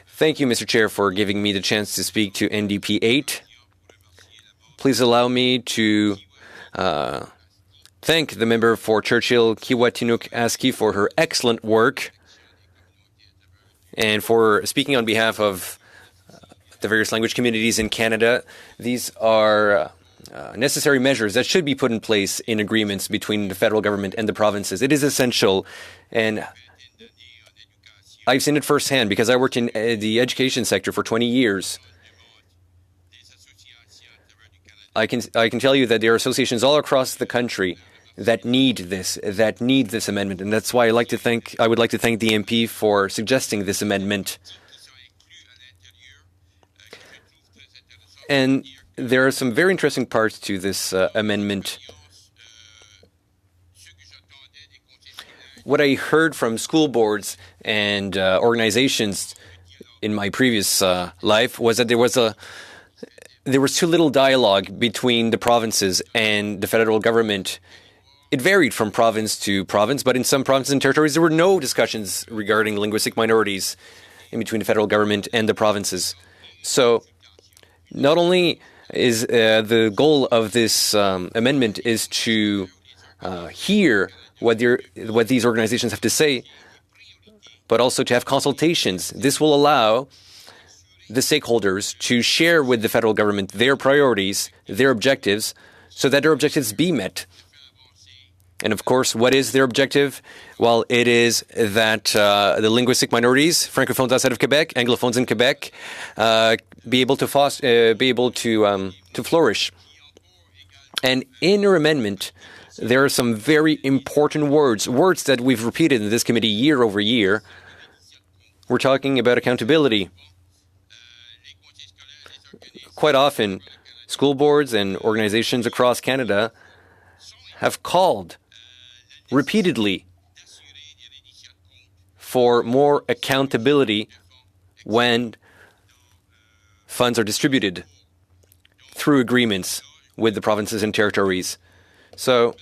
Thank you, Mr. Chair, for giving me the chance to speak to NDP 8. Please allow me to thank the member for Churchill Kiwatinuk Aski for her excellent work and for speaking on behalf of the various language communities in Canada. These are necessary measures that should be put in place in agreements between the federal government and the provinces. It is essential, and I've seen it firsthand because I worked in the education sector for 20 years. I can tell you that there are associations all across the country that need this amendment, and that's why I would like to thank the MP for suggesting this amendment. And there are some very interesting parts to this amendment. What I heard from school boards and organizations in my previous life was that there was too little dialogue between the provinces and the federal government. It varied from province to province, but in some provinces and territories, there were no discussions regarding linguistic minorities in between the federal government and the provinces. So not only is the goal of this amendment is to hear what these organizations have to say, but also to have consultations. This will allow the stakeholders to share with the federal government their priorities, their objectives, so that their objectives be met. And of course, what is their objective? Well, it is that the linguistic minorities, francophones outside of Quebec, anglophones in Quebec, be able to flourish. And in your amendment, there are some very important words that we've repeated in this committee year over year. We're talking about accountability. Quite often, school boards and organizations across Canada have called repeatedly for more accountability when funds are distributed through agreements with the provinces and territories. So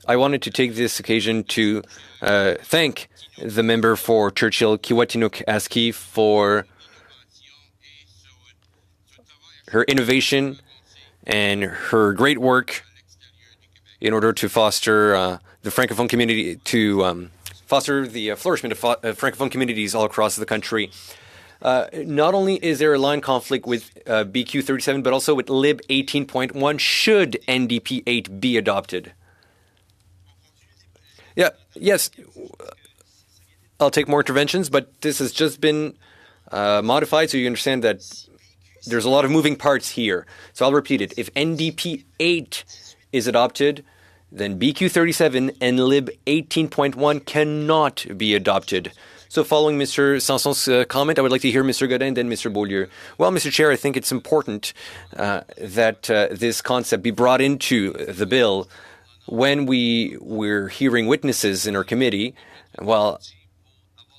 I wanted to take this occasion to thank the member for Churchill Kiwatinuk Aski for her innovation and her great work in order to foster the Francophone community, to foster the flourishment of Francophone communities all across the country. Not only is there a line conflict with BQ 37, but also with Lib 18.1 should NDP 8 be adopted. Yes, I'll take more interventions, but this has just been modified so you understand that there's a lot of moving parts here. So I'll repeat it. If NDP 8 is adopted, then BQ 37 and Lib 18.1 cannot be adopted. So following Mr. Sanson's comment, I would like to hear Mr. Godin and then Mr. Beaulieu. Well, Mr. Chair, I think it's important that this concept be brought into the bill. When we're hearing witnesses in our committee, well,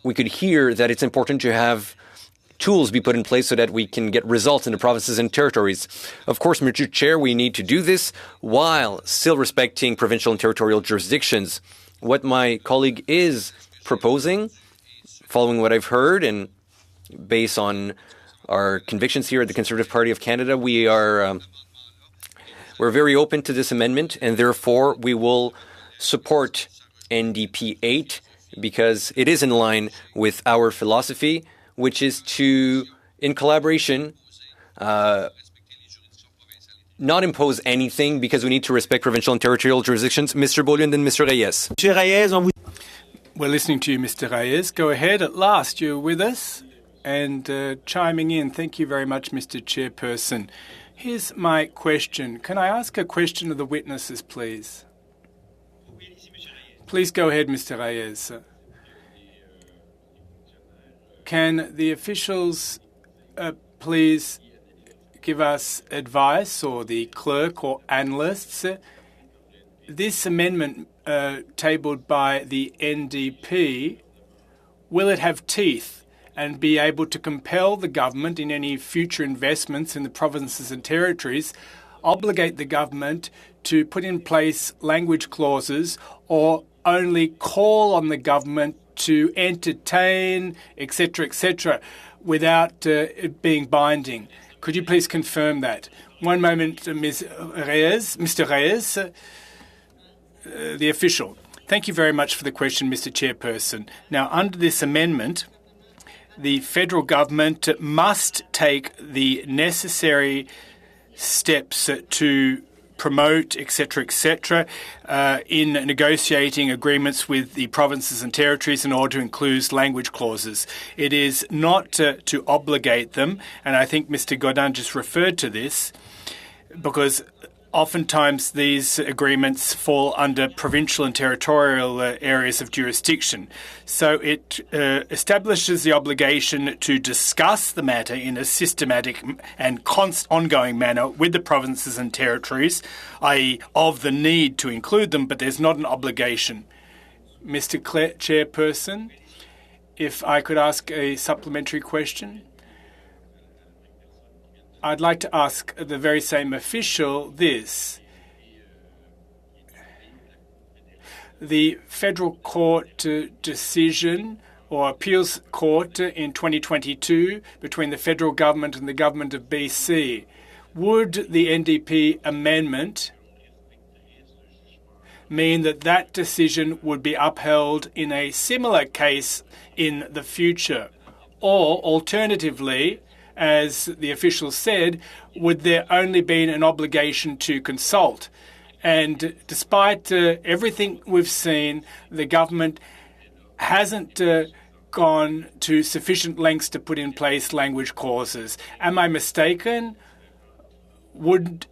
we could hear that it's important to have tools be put in place so that we can get results in the provinces and territories. Of course, Mr. Chair, we need to do this while still respecting provincial and territorial jurisdictions. What my colleague is proposing, following what I've heard and based on our convictions here at the Conservative Party of Canada, we're very open to this amendment, and therefore we will support NDP 8 because it is in line with our philosophy, which is to, in collaboration, not impose anything because we need to respect provincial and territorial jurisdictions. Mr. Beaulieu and then Mr. Reyes. Monsieur Reyes, We're listening to you, Mr. Reyes. Go ahead. At last, you're with us and chiming in. Thank you very much, Mr. Chairperson. Here's my question. Can I ask a question of the witnesses, please? Please go ahead, Mr. Reyes. Can the officials please give us advice, or the clerk or analysts? This amendment tabled by the NDP, will it have teeth and be able to compel the government in any future investments in the provinces and territories, obligate the government to put in place language clauses, or only call on the government to entertain, etc., without it being binding? Could you please confirm that? One moment, Ms. Reyes, Mr. Reyes, the official. Thank you very much for the question, Mr. Chairperson. Now, under this amendment, the federal government must take the necessary steps to promote, etc., in negotiating agreements with the provinces and territories in order to include language clauses. It is not to obligate them, and I think Mr. Godin just referred to this, because oftentimes these agreements fall under provincial and territorial areas of jurisdiction. So it establishes the obligation to discuss the matter in a systematic and ongoing manner with the provinces and territories, i.e. of the need to include them, but there's not an obligation. Mr. Chairperson, if I could ask a supplementary question. I'd like to ask the very same official this. The federal court decision or appeals court in 2022 between the federal government and the government of BC, would the NDP amendment mean that that decision would be upheld in a similar case in the future? Or alternatively, as the official said, would there only be an obligation to consult? And despite everything we've seen, the government hasn't gone to sufficient lengths to put in place language clauses. Am I mistaken? Would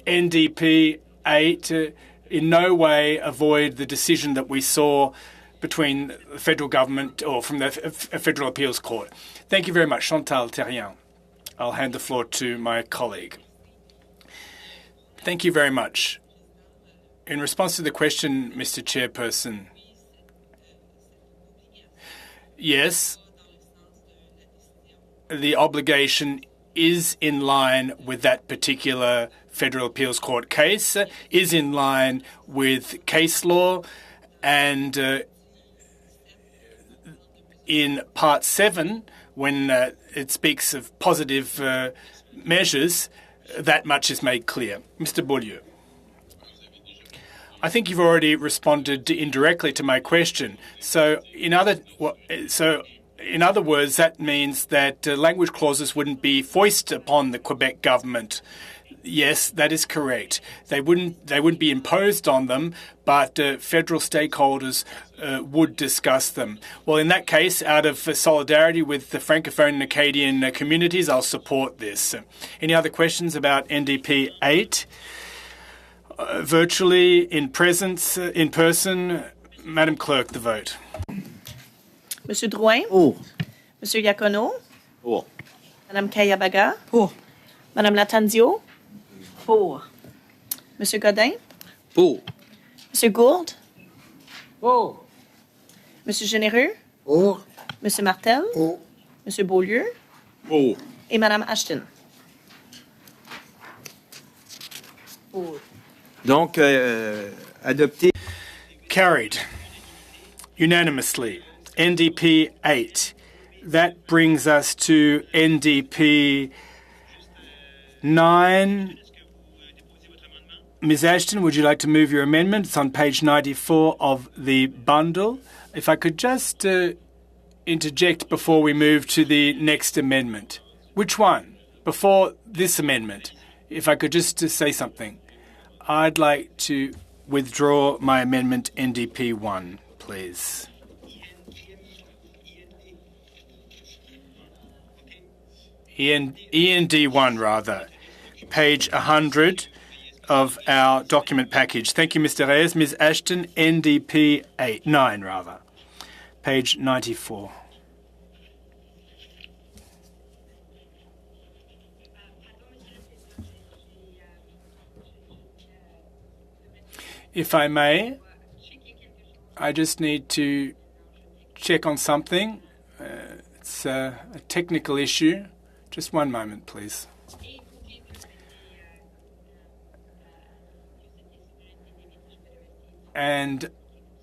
NDP 8 in no way avoid the decision that we saw between the federal government or from the Federal Appeals Court? Thank you very much. Chantal Terrien. I'll hand the floor to my colleague. Thank you very much. In response to the question, Mr. Chairperson, yes, the obligation is in line with that particular Federal Appeals Court case, is in line with case law, and in Part 7, when it speaks of positive measures, that much is made clear. Mr. Beaulieu. I think you've already responded indirectly to my question. So in other words, that means that language clauses wouldn't be foisted upon the Quebec government. Yes, that is correct. They wouldn't be imposed on them, but federal stakeholders would discuss them. Well, in that case, out of solidarity with the Francophone and Acadian communities, I'll support this. Any other questions about NDP 8? Virtually, in person, Madam Clerk, the vote. Monsieur Drouin? Pour. Monsieur Iacono? Pour. Madame Kayabaga? Pour. Madame Latanzio? Pour. Monsieur Godin? Pour. Monsieur Gourde? Pour. Monsieur Généreux? Pour. Monsieur Martel? Pour. M. Beaulieu Oh. et Mme Ashton. Donc, adopté. Carried unanimously. NDP 8. That brings us to NDP 9. Ms. Ashton, would you like to move your amendment? It's on page 94 of the bundle. If I could just interject before we move to the next amendment. Which one? Before this amendment. If I could just say something. I'd like to withdraw my amendment NDP 1, please. END 1, rather. Page 100 of our document package. Thank you, Mr. Reyes. Ms. Ashton, NDP 9, rather. Page 94. If I may, I just need to check on something. It's a technical issue. Just one moment, please. And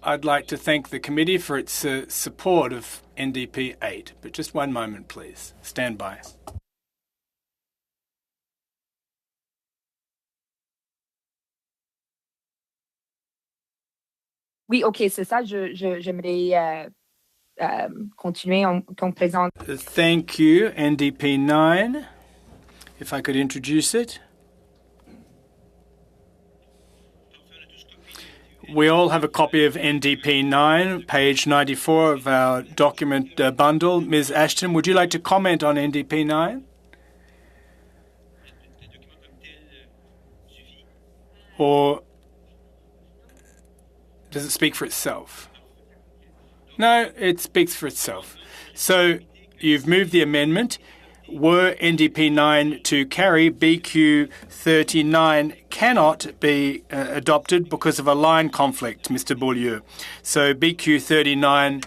I'd like to thank the committee for its support of NDP 8. But just one moment, please. Stand by. Oui, OK, c'est ça. J'aimerais continuer. On présente. Thank you, NDP 9. If I could introduce it. We all have a copy of NDP 9, page 94 of our document bundle. Ms. Ashton, would you like to comment on NDP 9? Or does it speak for itself? No, it speaks for itself. So you've moved the amendment. Were NDP 9 to carry, BQ 39 cannot be adopted because of a line conflict, Mr. Beaulieu. So BQ 39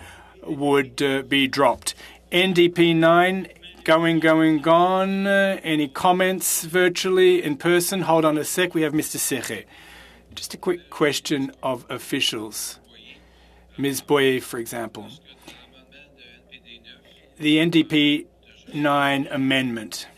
would be dropped. NDP 9, gone. Any comments virtually, in person? Hold on a sec. We have Mr. Serre. Just a quick question of officials. Ms. Boyer, for example. The NDP 9 amendment.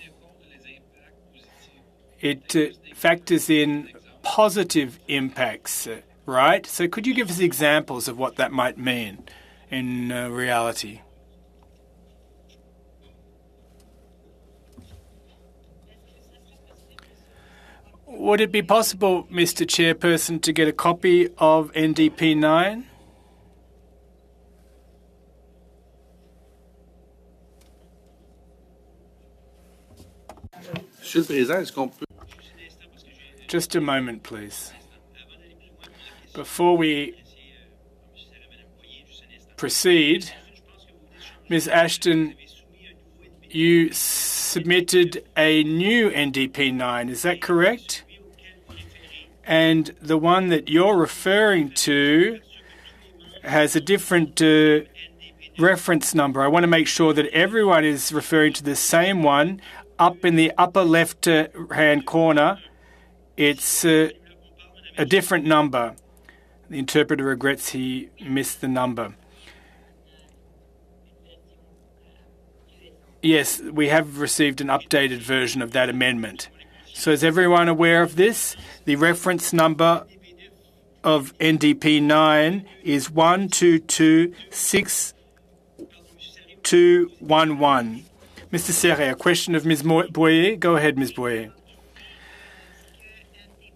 It factors in positive impacts, right? So could you give us examples of what that might mean in reality? Would it be possible, Mr. Chairperson, to get a copy of NDP 9? Monsieur le Président, est-ce qu'on peut... Just a moment, please. Before we proceed, Ms. Ashton, you submitted a new NDP 9, is that correct? And the one that you're referring to has a different reference number. I want to make sure that everyone is referring to the same one. Up in the upper left-hand corner, it's a different number. The interpreter regrets he missed the number. Yes, we have received an updated version of that amendment. So is everyone aware of this? The reference number of NDP 9 is 1226211. Mr. Serre, a question of Ms. Boyer. Go ahead, Ms. Boyer.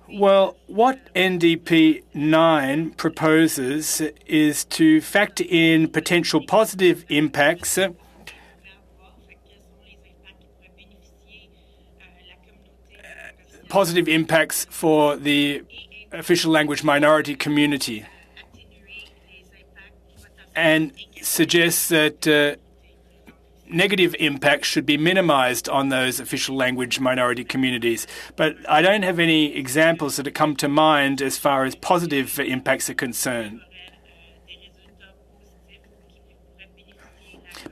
Well, what NDP 9 proposes is to factor in potential positive impacts for the official language minority community and suggests that negative impacts should be minimized on those official language minority communities. But I don't have any examples that come to mind as far as positive impacts are concerned.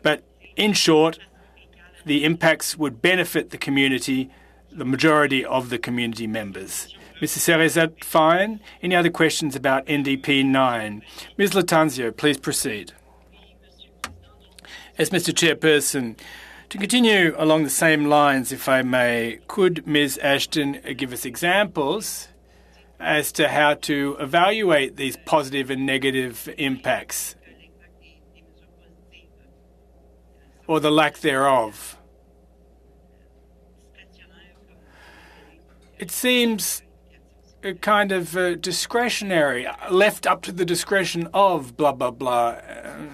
But in short, the impacts would benefit the community, the majority of the community members. Mr. Serra, is that fine? Any other questions about NDP 9? Ms. Latanzio, please proceed. As Mr. Chairperson, to continue along the same lines, if I may, could Ms. Ashton give us examples as to how to evaluate these positive and negative impacts, or the lack thereof? It seems kind of discretionary, left up to the discretion of blah, blah, blah,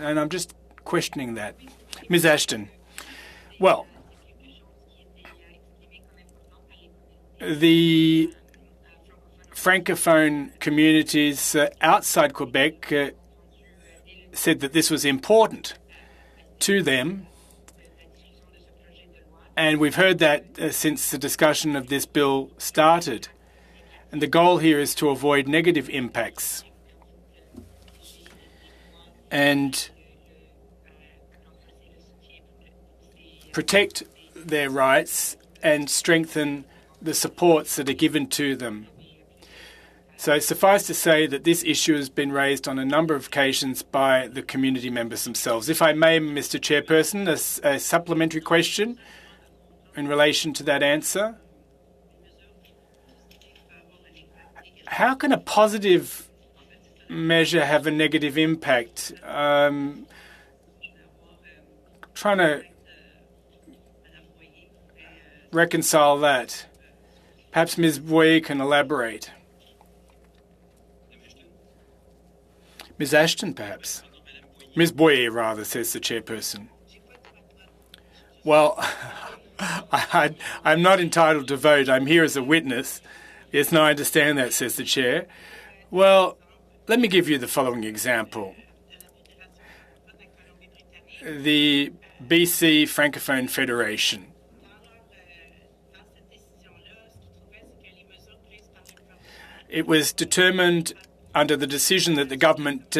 and I'm just questioning that. Ms. Ashton. Well, the Francophone communities outside Quebec said that this was important to them, and we've heard that since the discussion of this bill started. And the goal here is to avoid negative impacts and protect their rights and strengthen the supports that are given to them. So suffice to say that this issue has been raised on a number of occasions by the community members themselves. If I may, Mr. Chairperson, a supplementary question in relation to that answer. How can a positive measure have a negative impact? Trying to reconcile that. Perhaps Ms. Boyer can elaborate. Ms. Ashton, perhaps. Ms. Boyer, rather, says the chairperson. Well, I'm not entitled to vote. I'm here as a witness. Yes, no, I understand that, says the chair. Well, let me give you the following example. The BC Francophone Federation. It was determined under the decision that the government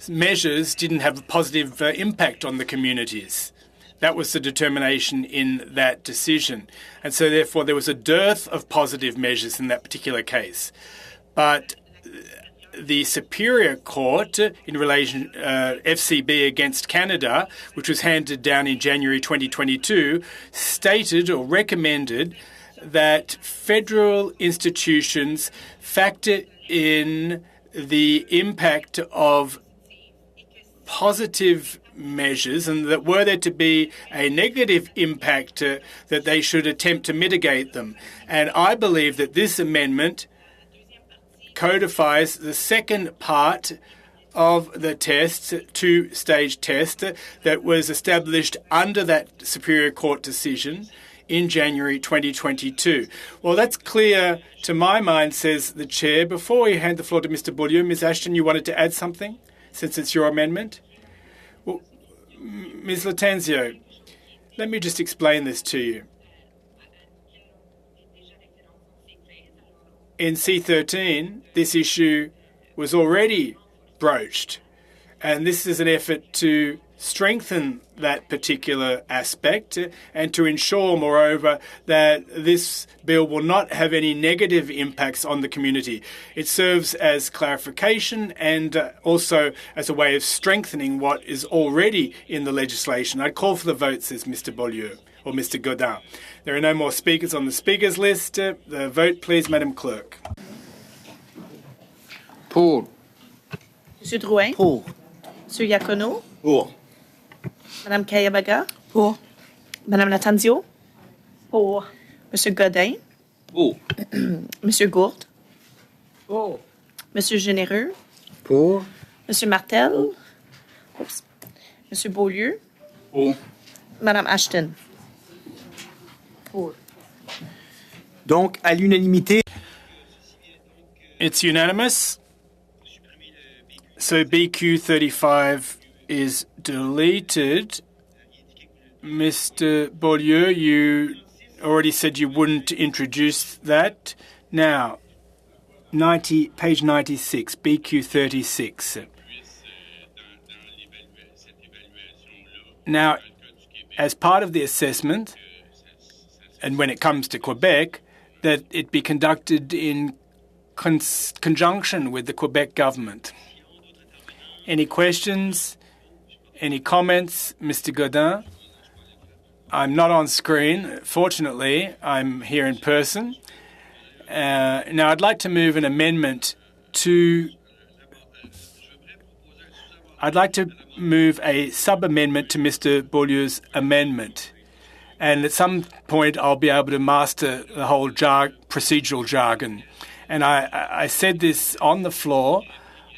measures didn't have a positive impact on the communities. That was the determination in that decision. And so, therefore, there was a dearth of positive measures in that particular case. But the Superior Court, in relation FCB against Canada, which was handed down in January 2022, stated or recommended that federal institutions factor in the impact of positive measures, and that were there to be a negative impact, that they should attempt to mitigate them. And I believe that this amendment codifies the second part of the test, two-stage test, that was established under that Superior Court decision in January 2022. Well, that's clear to my mind, says the chair. Before we hand the floor to Mr. Beaulieu, Ms. Ashton, you wanted to add something, since it's your amendment? Well, Ms. Latanzio, let me just explain this to you. In C13, this issue was already broached, and this is an effort to strengthen that particular aspect and to ensure, moreover, that this bill will not have any negative impacts on the community. It serves as clarification and also as a way of strengthening what is already in the legislation. I call for the vote, says Mr. Beaulieu, or Mr. Godin. There are no more speakers on the speakers list. The vote, please, Madam Clerk. Pour. Monsieur Drouin? Pour. Monsieur Iacono? Pour. Madame Kayabaga? Pour. Madame Latanzio? Pour. Monsieur Godin? Pour. Monsieur Gourde? Pour. Monsieur Généreux? Pour. Monsieur Martel? Oops. Monsieur Beaulieu? Pour. Madame Ashton? Pour. Donc, à l'unanimité. It's unanimous. So BQ 35 is deleted. Mr. Beaulieu, you already said you wouldn't introduce that. Now, page 96, BQ 36. Now, as part of the assessment, and when it comes to Quebec, that it be conducted in conjunction with the Quebec government. Any questions? Any comments? Mr. Godin? I'm not on screen. Fortunately, I'm here in person. Now, I'd like to move an amendment to... I'd like to move a sub-amendment to Mr. Beaulieu's amendment. And at some point, I'll be able to master the whole procedural jargon. And I said this on the floor.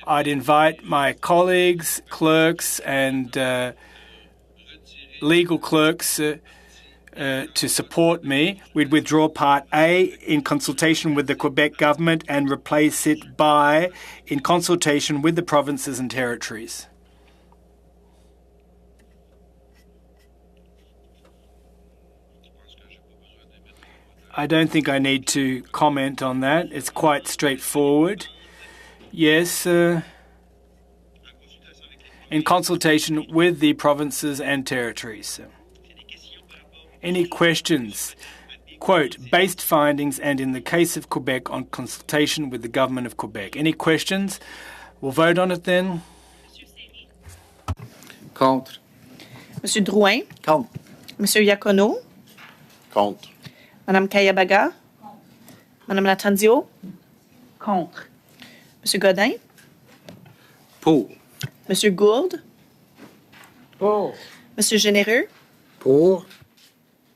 I'd invite my colleagues, clerks, and legal clerks to support me. We'd withdraw Part A in consultation with the Quebec government and replace it by in consultation with the provinces and territories. I don't think I need to comment on that. It's quite straightforward. Yes, in consultation with the provinces and territories. Any questions? Quote, based findings and in the case of Quebec on consultation with the government of Quebec. Any questions? We'll vote on it then. Contre. Monsieur Drouin? Contre. Monsieur Iacono? Contre. Madame Kayabaga? Madame Latanzio? Contre. Monsieur Godin? Pour. Monsieur Gould? Pour. Monsieur Généreux? Pour.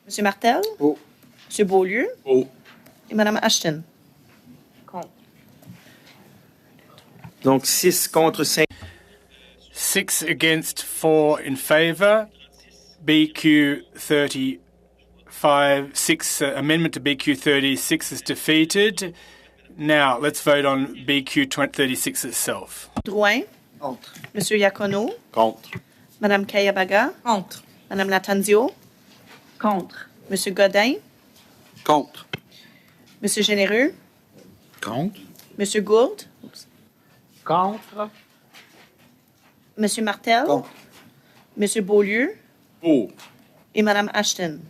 Monsieur Martel? Pour. Monsieur Beaulieu? Pour. Et Madame Ashton? Contre. Donc 6 contre 5. 6 against, 4 in favour. BQ 35, 6 amendment to BQ 36 is defeated. Now, let's vote on BQ 36 itself. Drouin? Contre. Monsieur Iacono? Contre. Madame Kayabaga? Contre. Madame Latanzio? Contre. Monsieur Godin? Contre. Monsieur Généreux? Contre. Monsieur Gould? Contre. Monsieur Martel? Contre. Monsieur Beaulieu? Pour. Et Madame Ashton?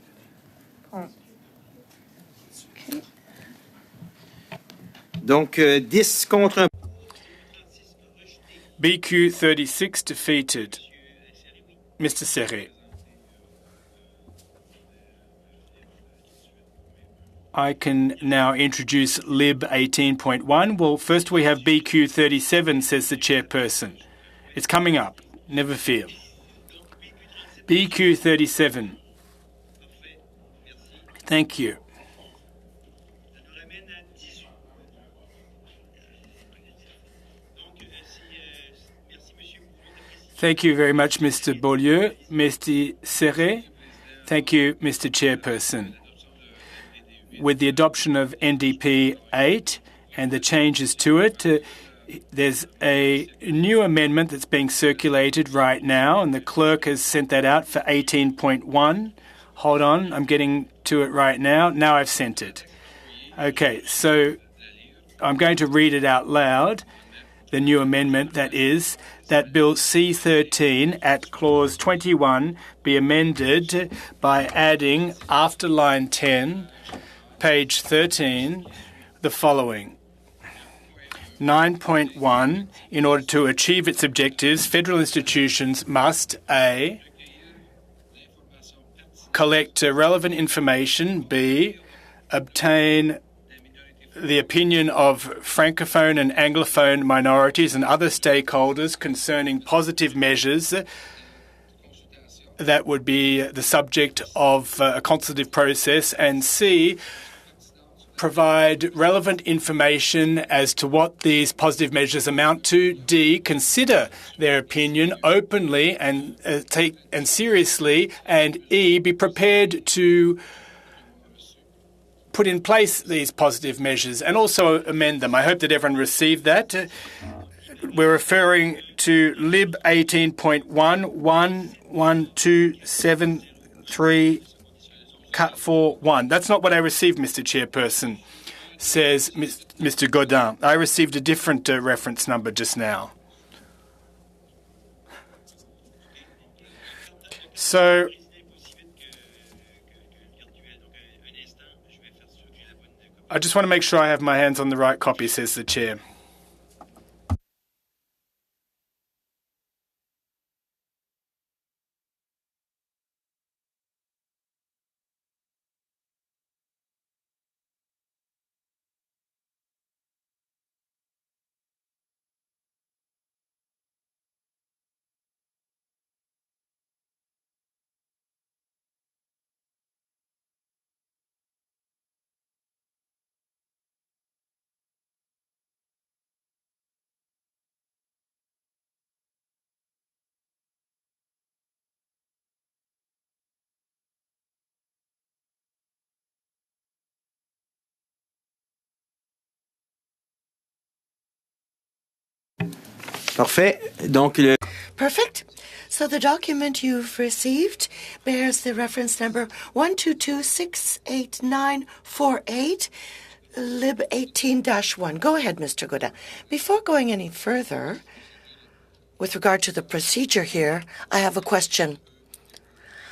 Contre. Donc 10 contre 1. BQ 36 defeated. Mr. Serret. I can now introduce Lib 18.1. Well, first we have BQ 37, says the chairperson. It's coming up. Never fear. BQ 37. Thank you. Thank you very much, Mr. Beaulieu. Mr. Serret. Thank you, Mr. Chairperson. With the adoption of NDP 8 and the changes to it, there's a new amendment that's being circulated right now, and the clerk has sent that out for 18.1. Hold on, I'm getting to it right now. Now I've sent it. Okay, so I'm going to read it out loud. The new amendment, that is, that Bill C-13 at Clause 21 be amended by adding, after line 10, page 13, the following. 9.1, in order to achieve its objectives, federal institutions must, A, collect relevant information, B, obtain the opinion of Francophone and Anglophone minorities and other stakeholders concerning positive measures that would be the subject of a consultative process, and C, provide relevant information as to what these positive measures amount to. D, consider their opinion openly and take seriously. And E, be prepared to put in place these positive measures and also amend them. I hope that everyone received that. We're referring to Lib 18.1, 11273.4.1. That's not what I received, Mr. Chairperson, says Mr. Godin. I received a different reference number just now. So I just want to make sure I have my hands on the right copy, says the chair. Parfait. Donc, Perfect. So the document you've received bears the reference number 122-68948, Lib 18-1. Go ahead, Mr. Godin. Before going any further, with regard to the procedure here, I have a question.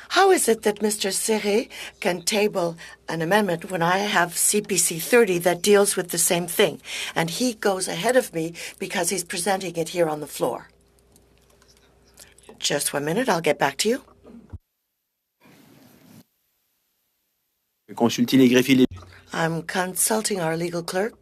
How is it that Mr. Serré can table an amendment when I have CPC 30 that deals with the same thing, and he goes ahead of me because he's presenting it here on the floor? Just 1 minute, I'll get back to you. consulter les greffiers. I'm consulting our legal clerk.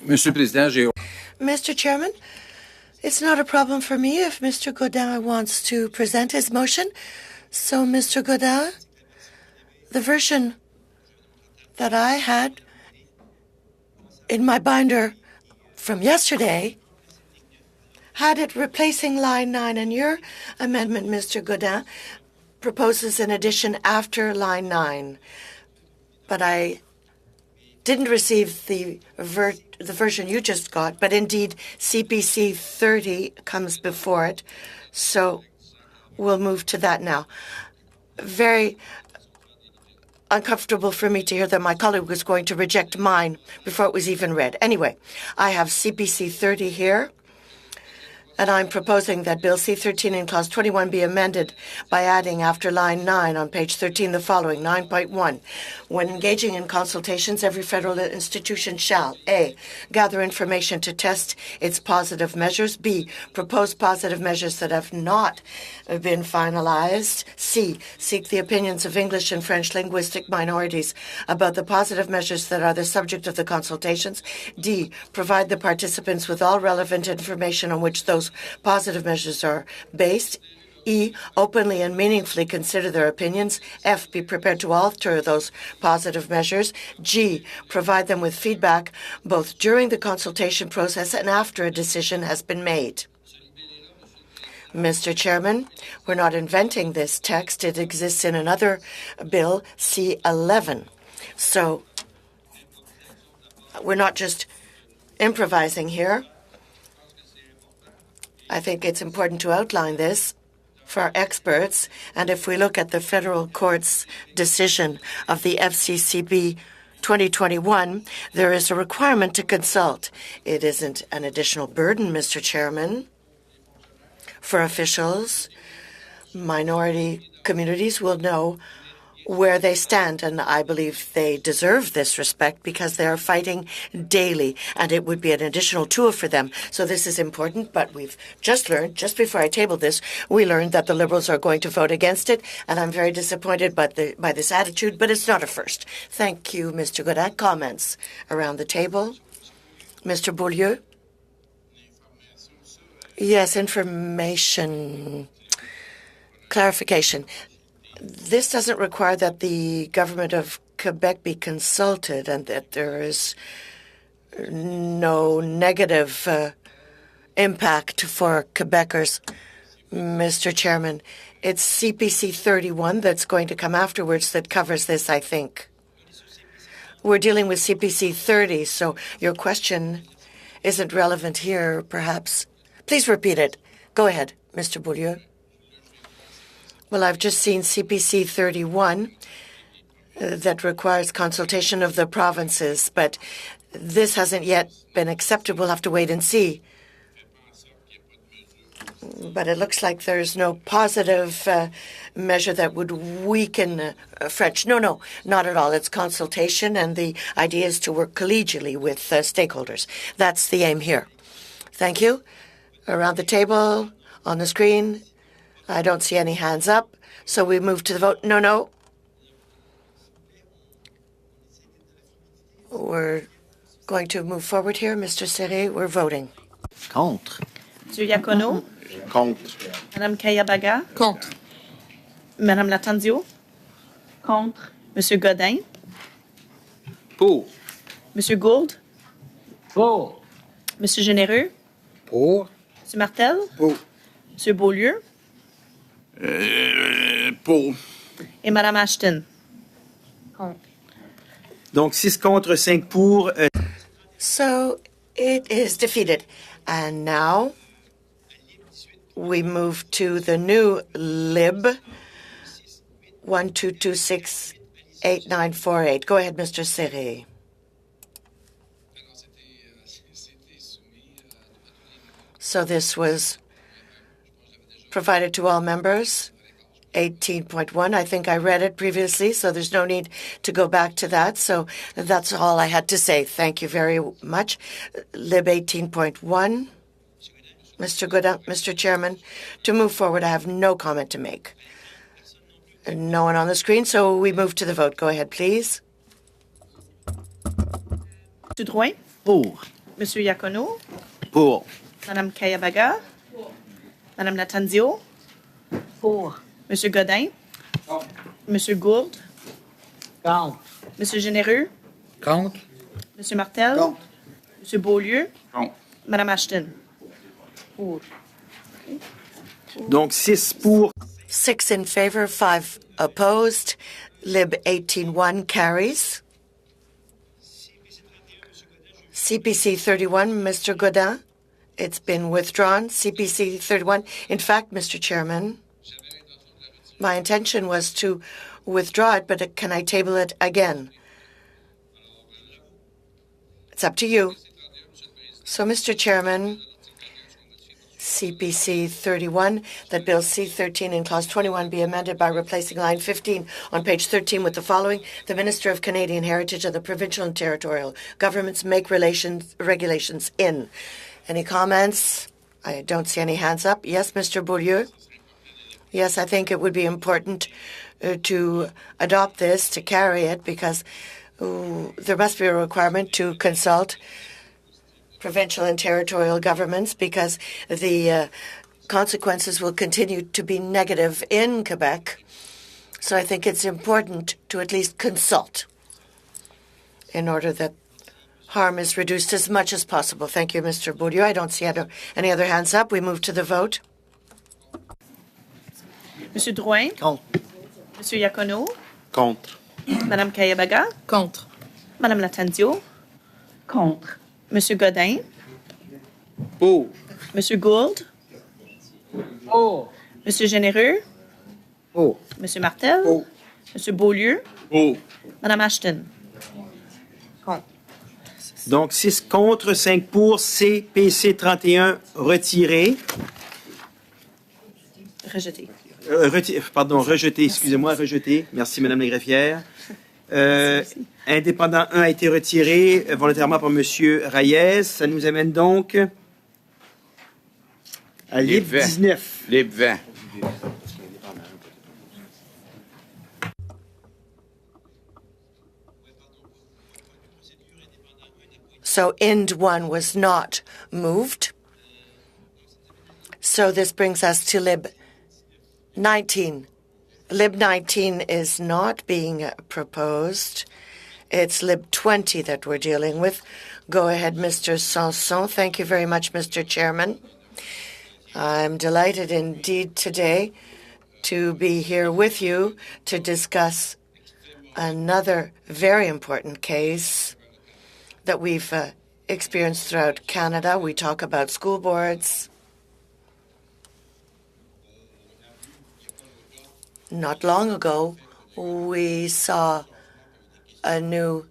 Mr. Chairman, it's not a problem for me if Mr. Godin wants to present his motion. So, Mr. Godin, the version that I had in my binder from yesterday had it replacing line 9, and your amendment, Mr. Godin, proposes an addition after line 9. But I didn't receive the version you just got, but indeed CPC 30 comes before it. So we'll move to that now. Very uncomfortable for me to hear that my colleague was going to reject mine before it was even read. Anyway, I have CPC 30 here, and I'm proposing that Bill C-13 in Clause 21 be amended by adding after line 9 on page 13 the following, 9.1. When engaging in consultations, every federal institution shall A. Gather information to test its positive measures. B. Propose positive measures that have not been finalized. C. Seek the opinions of English and French linguistic minorities about the positive measures that are the subject of the consultations. D. Provide the participants with all relevant information on which those positive measures are based. E. Openly and meaningfully consider their opinions. F. Be prepared to alter those positive measures. G. Provide them with feedback both during the consultation process and after a decision has been made. Mr. Chairman, we're not inventing this text. It exists in another bill, C-11. So we're not just improvising here. I think it's important to outline this for our experts. And if we look at the federal court's decision of the FCCB 2021, there is a requirement to consult. It isn't an additional burden, Mr. Chairman, for officials. Minority communities will know where they stand, and I believe they deserve this respect because they are fighting daily, and it would be an additional tool for them. So this is important, but we've just learned, just before I tabled this, we learned that the Liberals are going to vote against it, and I'm very disappointed by this attitude, but it's not a first. Thank you, Mr. Godin. Comments around the table? Mr. Beaulieu? Yes, information Clarification. This doesn't require that the government of Quebec be consulted and that there is no negative impact for Quebecers, Mr. Chairman. It's CPC 31 that's going to come afterwards that covers this, I think. We're dealing with CPC 30, so your question isn't relevant here, perhaps. Please repeat it. Go ahead, Mr. Beaulieu. Well, I've just seen CPC 31 that requires consultation of the provinces, but this hasn't yet been accepted. We'll have to wait and see. But it looks like there's no positive measure that would weaken French. No, not at all. It's consultation, and the idea is to work collegially with stakeholders. That's the aim here. Thank you. Around the table, on the screen, I don't see any hands up, so we move to the vote. No. We're going to move forward here. Mr. Serré, we're voting. Contre. Monsieur Iacono? Contre. Madame Kayabaga? Contre. Madame Latanzio? Contre. Monsieur Godin? Pour. Monsieur Gould? Pour. Monsieur Généreux? Pour. Monsieur Martel? Pour. Monsieur Beaulieu? Pour. Et Madame Ashton? Contre. Donc 6 contre, 5 pour. So it is defeated. And now we move to the new LIB 12268948. Go ahead, Mr. Serré. So this was provided to all members. 18.1. I think I read it previously, so there's no need to go back to that. So that's all I had to say. Thank you very much. Lib 18.1. Mr. Godin, Mr. Chairman, to move forward, I have no comment to make. No one on the screen, so we move to the vote. Go ahead, please. Monsieur Drouin? Pour. Monsieur Iacono? Pour. Madame Kayabaga? Madame Latanzio? Pour. Monsieur Godin? Monsieur Gould? Contre. Monsieur Généreux? Contre. Monsieur Martel? Contre. Monsieur Beaulieu? Contre. Madame Ashton? Pour. Donc 6 pour. 6 in favor, 5 opposed. Lib 18.1 carries. CPC 31, Mr. Godin. It's been withdrawn. CPC 31. In fact, Mr. Chairman, my intention was to withdraw it, but can I table it again? It's up to you. So, Mr. Chairman, CPC 31, that Bill C-13 in Clause 21 be amended by replacing line 15 on page 13 with the following. The Minister of Canadian Heritage and the provincial and territorial governments make regulations in. Any comments? I don't see any hands up. Yes, Mr. Beaulieu? Yes, I think it would be important to adopt this, to carry it, because there must be a requirement to consult provincial and territorial governments, because the consequences will continue to be negative in Quebec. So I think it's important to at least consult in order that harm is reduced as much as possible. Thank you, Mr. Beaulieu. I don't see any other hands up. We move to the vote. Monsieur Drouin? Contre. Monsieur Iacono? Contre. Madame Kayabaga? Contre. Madame Latanzio? Contre. Monsieur Godin? Pour. Monsieur Gould? Pour. Monsieur Généreux? Pour. Monsieur Martel? Pour. Monsieur Beaulieu? Pour. Madame Ashton? Donc 6 contre, 5 pour. CPC 31 retiré. Rejeté. Rejeté, excusez-moi, rejeté. Merci, Madame la greffière. Indépendant 1 a été retiré volontairement par M. Reyes. Ça nous amène donc à Lib 19. Lib 20. So Ind 1 was not moved. So this brings us to Lib 19. Lib 19 is not being proposed. It's Lib 20 that we're dealing with. Go ahead, Mr. Sanson. Thank you very much, Mr. Chairman. I'm delighted indeed today to be here with you to discuss another very important case that we've experienced throughout Canada. We talk about school boards. Not long ago, we saw a new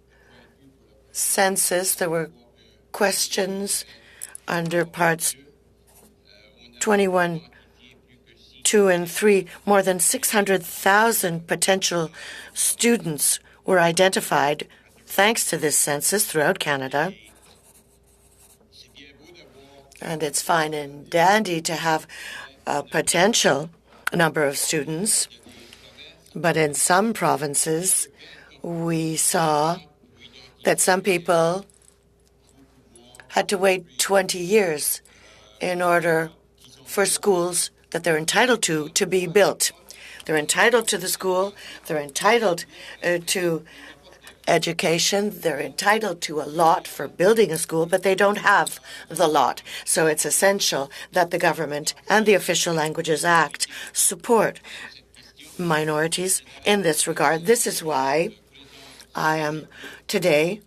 census. There were questions under parts 21, 2, and 3. More than 600,000 potential students were identified thanks to this census throughout Canada. And it's fine and dandy to have a potential number of students. But in some provinces, we saw that some people had to wait 20 years in order for schools that they're entitled to be built. They're entitled to the school. They're entitled to education. They're entitled to a lot for building a school, but they don't have the lot. So it's essential that the government and the Official Languages Act support minorities in this regard. This is why I am today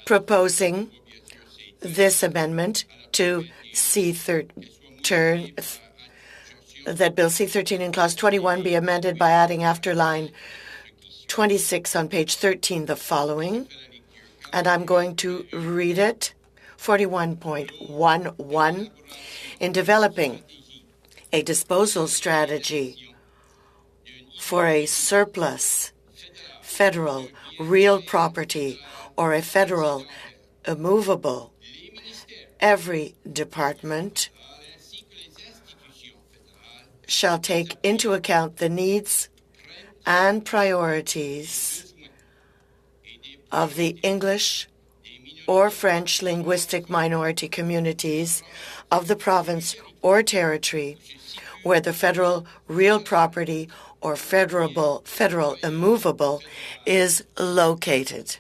proposing this amendment to that Bill C-13 in Clause 21 be amended by adding after line 26 on page 13 the following, and I'm going to read it. 41.11, in developing a disposal strategy for a surplus federal real property or a federal movable, every department shall take into account the needs and priorities of the English or French linguistic minority communities of the province or territory where the federal real property or federal immovable is located.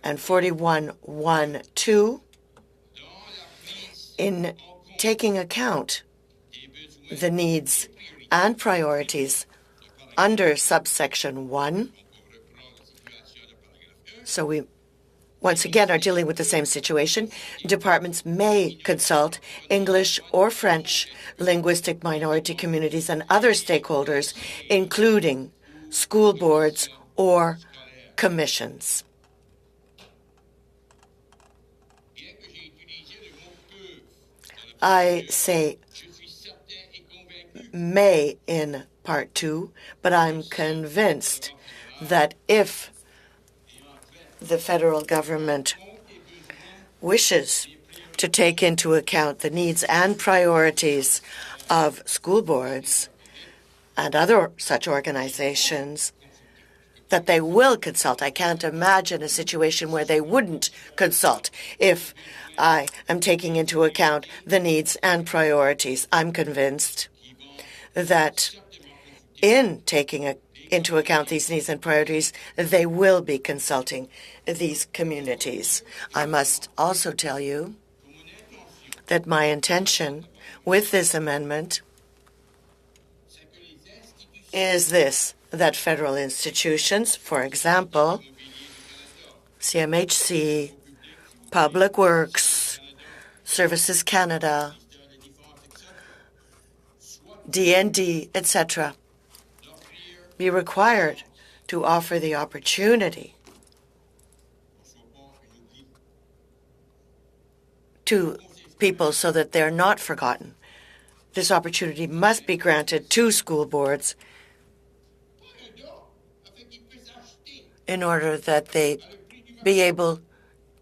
And 41.1.2, in taking account the needs and priorities under subsection 1. So we once again are dealing with the same situation. Departments may consult English or French linguistic minority communities and other stakeholders, including school boards or commissions. I say may in part 2, but I'm convinced that if the federal government wishes to take into account the needs and priorities of school boards and other such organizations, that they will consult. I can't imagine a situation where they wouldn't consult if I am taking into account the needs and priorities. I'm convinced that in taking into account these needs and priorities, they will be consulting these communities. I must also tell you that my intention with this amendment is this, that federal institutions, for example, CMHC, Public Works, Services Canada, DND, etc., be required to offer the opportunity to people so that they're not forgotten. This opportunity must be granted to school boards in order that they be able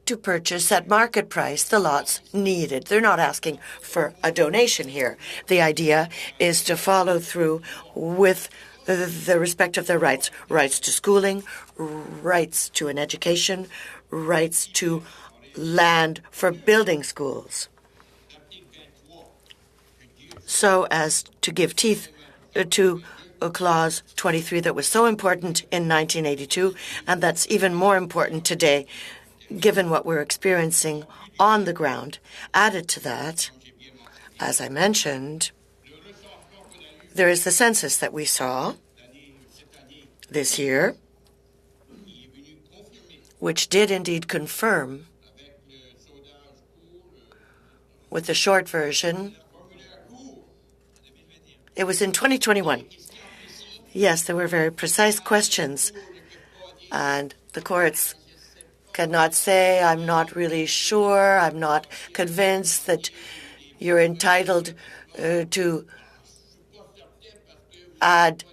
to purchase at market price the lots needed. They're not asking for a donation here. The idea is to follow through with the respect of their rights. Rights to schooling, rights to an education, rights to land for building schools. so as to give teeth to Clause 23 that was so important in 1982, and that's even more important today, given what we're experiencing on the ground. Added to that, as I mentioned, there is the census that we saw this year, which did indeed confirm, with the short version, it was in 2021. Yes, there were very precise questions, and the courts cannot say, I'm not really sure, I'm not convinced that you're entitled to add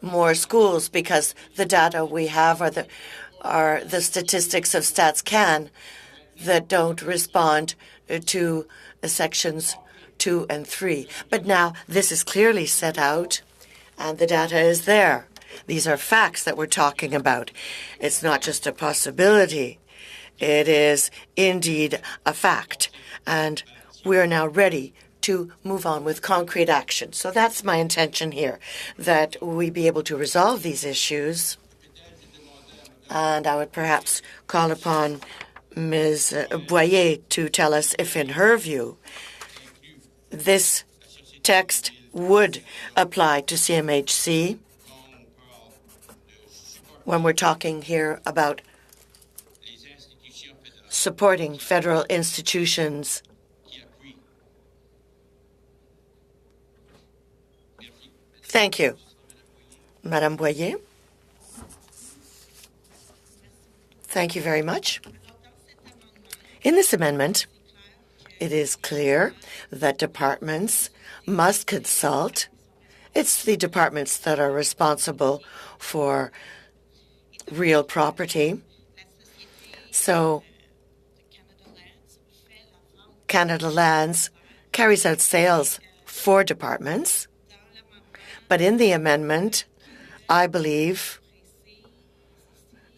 more schools because the data we have are the statistics of StatsCan that don't respond to sections 2 and 3. But now this is clearly set out, and the data is there. These are facts that we're talking about. It's not just a possibility. It is indeed a fact. And we are now ready to move on with concrete action. So that's my intention here, that we be able to resolve these issues. And I would perhaps call upon Ms. Boyer to tell us if, in her view, this text would apply to CMHC when we're talking here about supporting federal institutions. Thank you. Madame Boyer. Thank you very much. In this amendment, it is clear that departments must consult. It's the departments that are responsible for real property. So Canada Lands carries out sales for departments. But in the amendment, I believe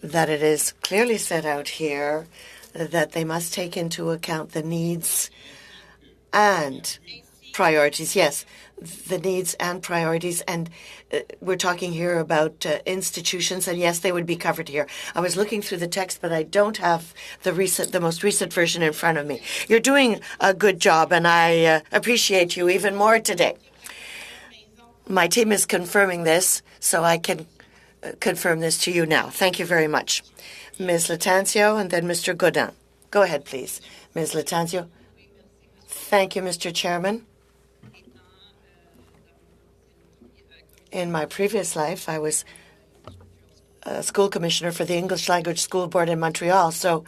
that it is clearly set out here that they must take into account the needs and priorities. Yes, the needs and priorities. And we're talking here about institutions, and yes, they would be covered here. I was looking through the text, but I don't have the most recent version in front of me. You're doing a good job, and I appreciate you even more today. My team is confirming this, so I can confirm this to you now. Thank you very much. Ms. Latanzio and then Mr. Godin. Go ahead, please. Ms. Latanzio. Thank you, Mr. Chairman. In my previous life, I was a school commissioner for the English Language School Board in Montreal, so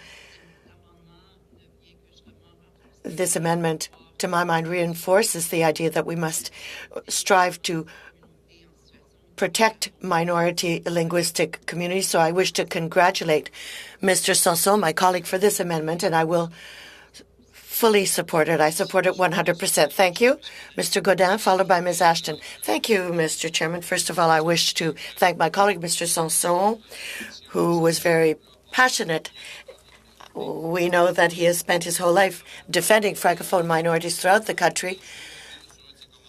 this amendment, to my mind, reinforces the idea that we must strive to protect minority linguistic communities. So I wish to congratulate Mr. Sanson, my colleague, for this amendment, and I will fully support it. I support it 100%. Thank you. Mr. Godin, followed by Ms. Ashton. Thank you, Mr. Chairman. First of all, I wish to thank my colleague, Mr. Sanson, who was very passionate. We know that he has spent his whole life defending Francophone minorities throughout the country.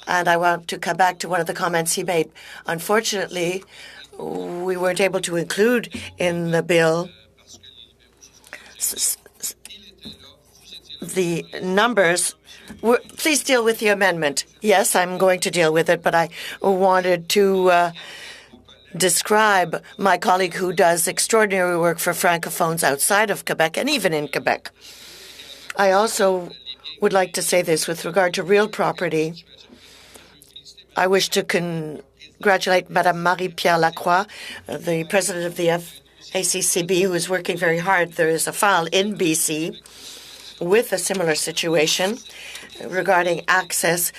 And I want to come back to one of the comments he made. Unfortunately, we weren't able to include in the bill the numbers. Please deal with the amendment. Yes, I'm going to deal with it, but I wanted to describe my colleague who does extraordinary work for Francophones outside of Quebec and even in Quebec. I also would like to say this with regard to real property. I wish to congratulate Madame Marie-Pierre Lacroix, the president of the FACCB, who is working very hard. There is a file in BC with a similar situation regarding access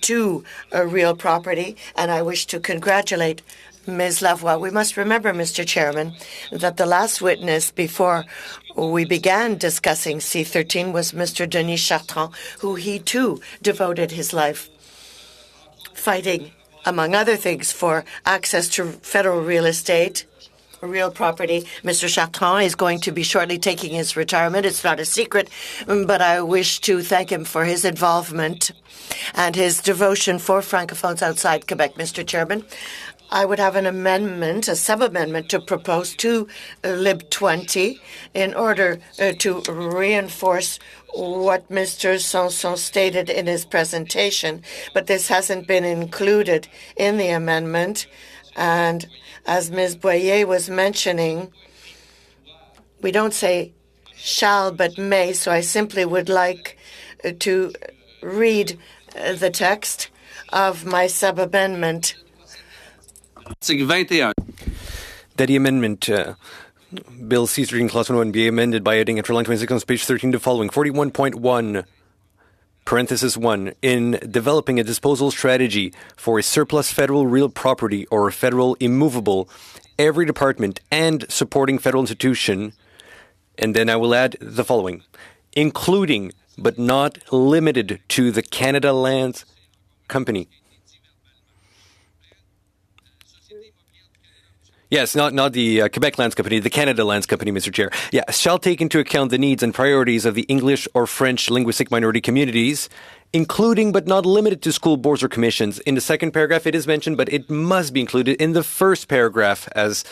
to real property, and I wish to congratulate Ms. Lavoie. We must remember, Mr. Chairman, that the last witness before we began discussing C-13 was Mr. Denis Chartrand, who he too devoted his life fighting, among other things, for access to federal real estate real property. Mr. Chartrand is going to be shortly taking his retirement. It's not a secret, but I wish to thank him for his involvement and his devotion for Francophones outside Quebec. Mr. Chairman, I would have an amendment, a sub-amendment, to propose to Lib 20 in order to reinforce what Mr. Sanson stated in his presentation, but this hasn't been included in the amendment. And as Ms. Boyer was mentioning, we don't say shall but may, so I simply would like to read the text of my sub-amendment. Article 21. That the amendment, Bill C. reading clause 1 be amended by adding after line 26 on page 13 the following. 41.1, parenthesis 1, in developing a disposal strategy for a surplus federal real property or federal immovable, every department and supporting federal institution, and then I will add the following, including but not limited to the Canada Lands Company. Yes, not the Quebec Lands Company, the Canada Lands Company, Mr. Chair. Yeah, shall take into account the needs and priorities of the English or French linguistic minority communities, including but not limited to school boards or commissions. In the second paragraph, it is mentioned, but it must be included in the first paragraph as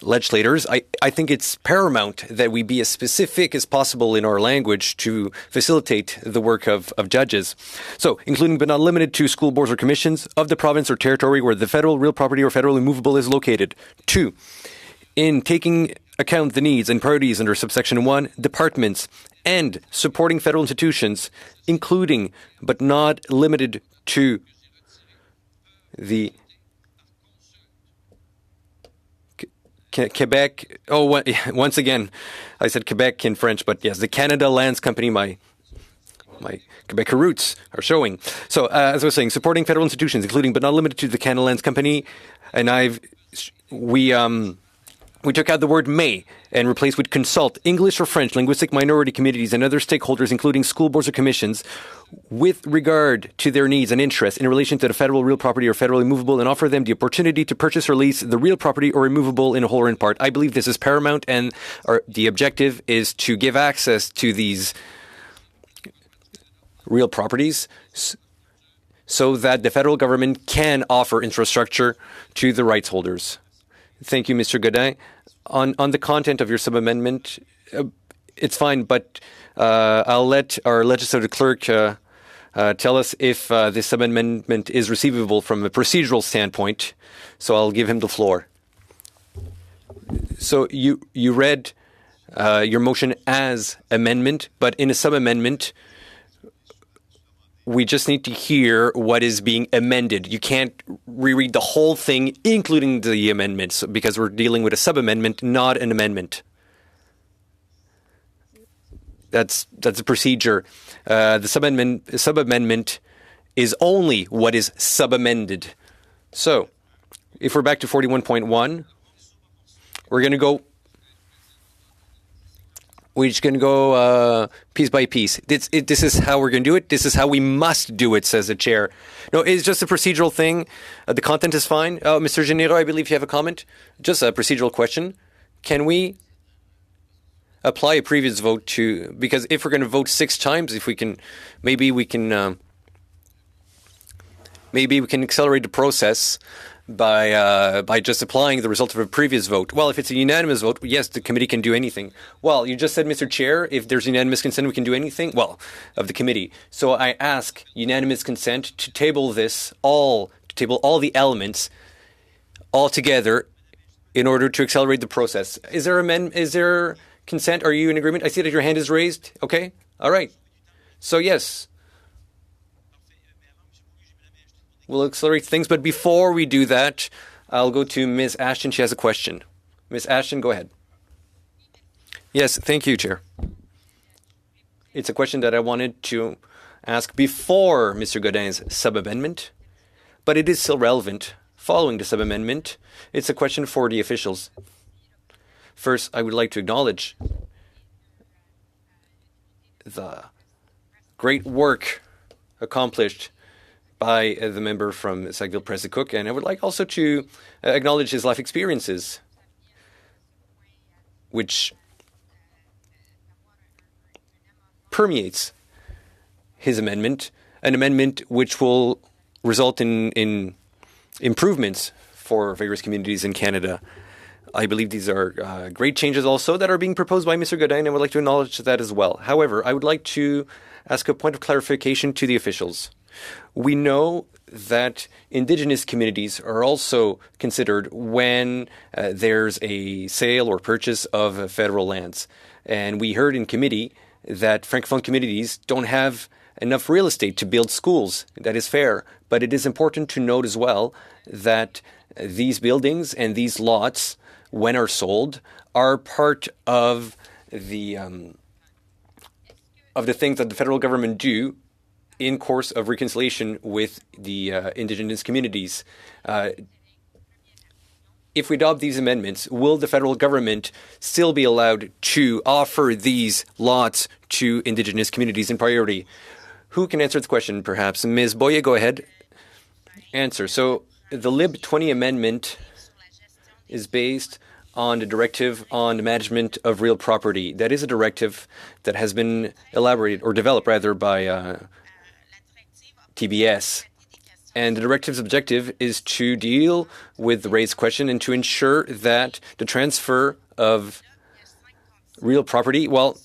legislators. I think it's paramount that we be as specific as possible in our language to facilitate the work of judges. So, including but not limited to school boards or commissions of the province or territory where the federal real property or federal immovable is located. 2. In taking account the needs and priorities under subsection 1, departments and supporting federal institutions, including but not limited to the Quebec, once again, I said Quebec in French, but yes, the Canada Lands Company, my Quebec roots are showing. So, as I was saying, supporting federal institutions, including but not limited to the Canada Lands Company, and we took out the word may and replaced with consult English or French linguistic minority communities and other stakeholders, including school boards or commissions, with regard to their needs and interests in relation to the federal real property or federal immovable, and offer them the opportunity to purchase or lease the real property or immovable in whole or in part. I believe this is paramount, and the objective is to give access to these real properties so that the federal government can offer infrastructure to the rights holders. Thank you, Mr. Godin. On the content of your sub-amendment, it's fine, but I'll let our legislative clerk tell us if this sub-amendment is receivable from a procedural standpoint. So I'll give him the floor. So you read your motion as amendment, but in a sub-amendment, we just need to hear what is being amended. You can't reread the whole thing, including the amendments, because we're dealing with a sub-amendment, not an amendment. That's a procedure. The sub-amendment is only what is sub-amended. So, if we're back to 41.1, we're just going to go piece by piece. This is how we're going to do it. This is how we must do it, says the chair. No, it's just a procedural thing. The content is fine. Mr. Genero, I believe you have a comment. Just a procedural question. Can we apply a previous vote to, because if we're going to vote 6 times, if we can, maybe we can accelerate the process by just applying the result of a previous vote. Well, if it's a unanimous vote, yes, the committee can do anything. Well, you just said, Mr. Chair, if there's unanimous consent, we can do anything? Well, of the committee. So I ask unanimous consent to table all the elements all together in order to accelerate the process. Is there consent? Are you in agreement? I see that your hand is raised. Okay. All right. So yes. We'll accelerate things, but before we do that, I'll go to Ms. Ashton. She has a question. Ms. Ashton, go ahead. Yes, thank you, Chair. It's a question that I wanted to ask before Mr. Godin's sub-amendment, but it is still relevant following the sub-amendment. It's a question for the officials. First, I would like to acknowledge the great work accomplished by the member from Sackville-Prescott, and I would like also to acknowledge his life experiences. which permeates his amendment, an amendment which will result in improvements for various communities in Canada. I believe these are great changes also that are being proposed by Mr. Godin, and I would like to acknowledge that as well. However, I would like to ask a point of clarification to the officials. We know that Indigenous communities are also considered when there's a sale or purchase of federal lands. And we heard in committee that Francophone communities don't have enough real estate to build schools. That is fair. But it is important to note as well that these buildings and these lots, when are sold, are part of the things that the federal government do in course of reconciliation with the Indigenous communities. If we adopt these amendments, will the federal government still be allowed to offer these lots to Indigenous communities in priority? Who can answer the question, perhaps? Ms. Boyer, go ahead. Answer. So the Lib 20 amendment is based on the directive on the management of real property. That is a directive that has been elaborated, or developed rather, by TBS. And the directive's objective is to deal with the raised question and to ensure that the transfer of real property, well,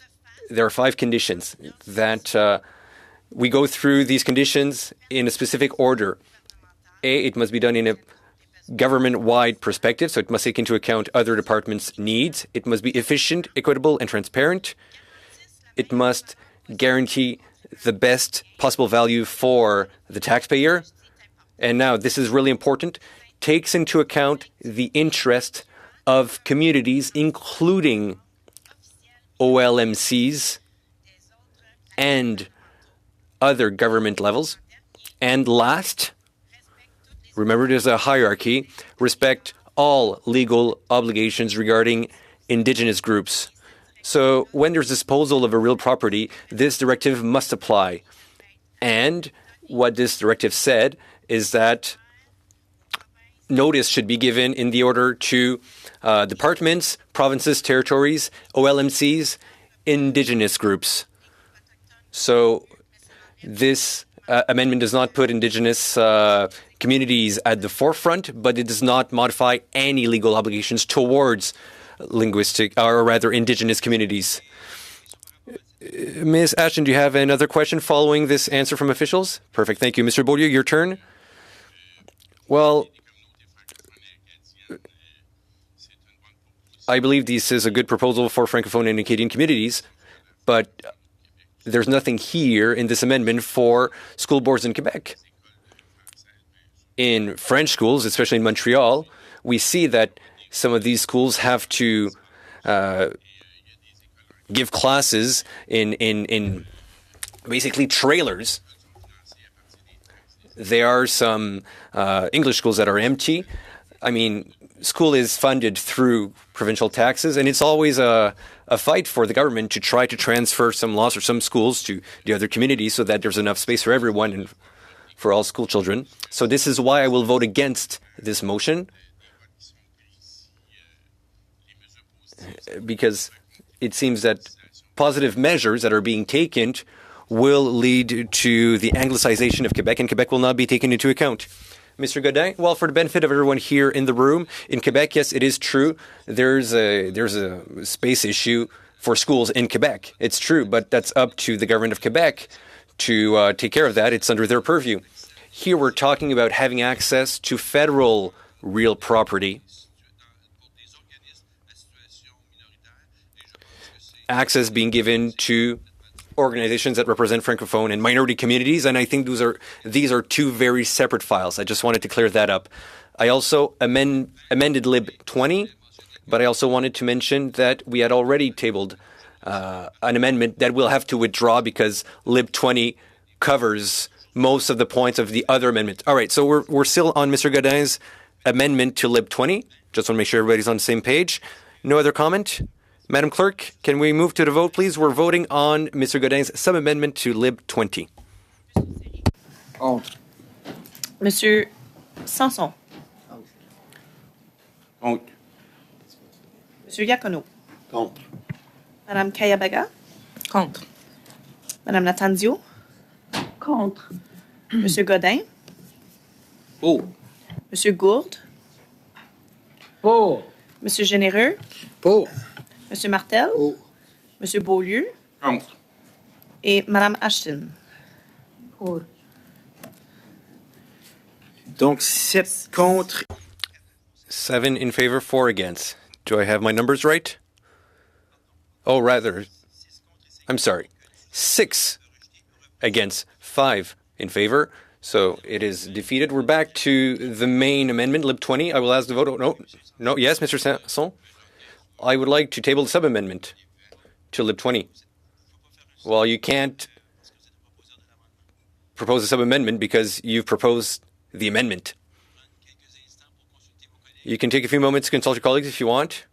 there are 5 conditions that we go through these conditions in a specific order. A, it must be done in a government-wide perspective, so it must take into account other departments' needs. It must be efficient, equitable, and transparent. It must guarantee the best possible value for the taxpayer. And now, this is really important, takes into account the interest of communities, including OLMCs and other government levels. And last, remember there's a hierarchy, respect all legal obligations regarding Indigenous groups. So when there's disposal of a real property, this directive must apply. And what this directive said is that notice should be given in the order to departments, provinces, territories, OLMCs, Indigenous groups. So this amendment does not put Indigenous communities at the forefront, but it does not modify any legal obligations towards linguistic, or rather Indigenous communities. Ms. Ashton, do you have another question following this answer from officials? Perfect. Thank you. Mr. Beaulieu, your turn. Well, I believe this is a good proposal for Francophone and Acadian communities, but there's nothing here in this amendment for school boards in Quebec. In French schools, especially in Montreal, we see that some of these schools have to give classes in basically trailers. There are some English schools that are empty. I mean, school is funded through provincial taxes, and it's always a fight for the government to try to transfer some laws or some schools to the other communities so that there's enough space for everyone and for all school children. So this is why I will vote against this motion, because it seems that positive measures that are being taken will lead to the anglicization of Quebec, and Quebec will not be taken into account. Mr. Godin, well, for the benefit of everyone here in the room, in Quebec, yes, it is true. There's a space issue for schools in Quebec. It's true, but that's up to the government of Quebec to take care of that. It's under their purview. Here we're talking about having access to federal real property. Access being given to organizations that represent Francophone and minority communities, and I think these are 2 very separate files. I just wanted to clear that up. I also amended Lib 20, but I also wanted to mention that we had already tabled an amendment that we'll have to withdraw because Lib 20 covers most of the points of the other amendment. All right, so we're still on Mr. Godin's amendment to Lib 20. Just want to make sure everybody's on the same page. No other comment? Madam Clerk, can we move to the vote, please? We're voting on Mr. Godin's sub-amendment to Lib 20. Contre. Monsieur Sanson. Contre. Monsieur Iacono. Contre. Madame Kayabaga, Contre. Madame Latanzio, Contre. Monsieur Godin, Pour. Monsieur Gourde, Pour. Monsieur Généreux, Pour. Monsieur Martel, Pour. Monsieur Beaulieu Contre. et Madame Ashton. Pour. Donc, 7 contre. 7 in favor, 4 against. Do I have my numbers right? Oh, rather, I'm sorry. 6 against, 5 in favor. So it is defeated. We're back to the main amendment, Lib 20. I will ask the vote. Oh, no. Yes, Mr. Sanson? I would like to table the sub-amendment to Lib 20. Well, you can't propose a sub-amendment because you've proposed the amendment. You can take a few moments to consult your colleagues if you want.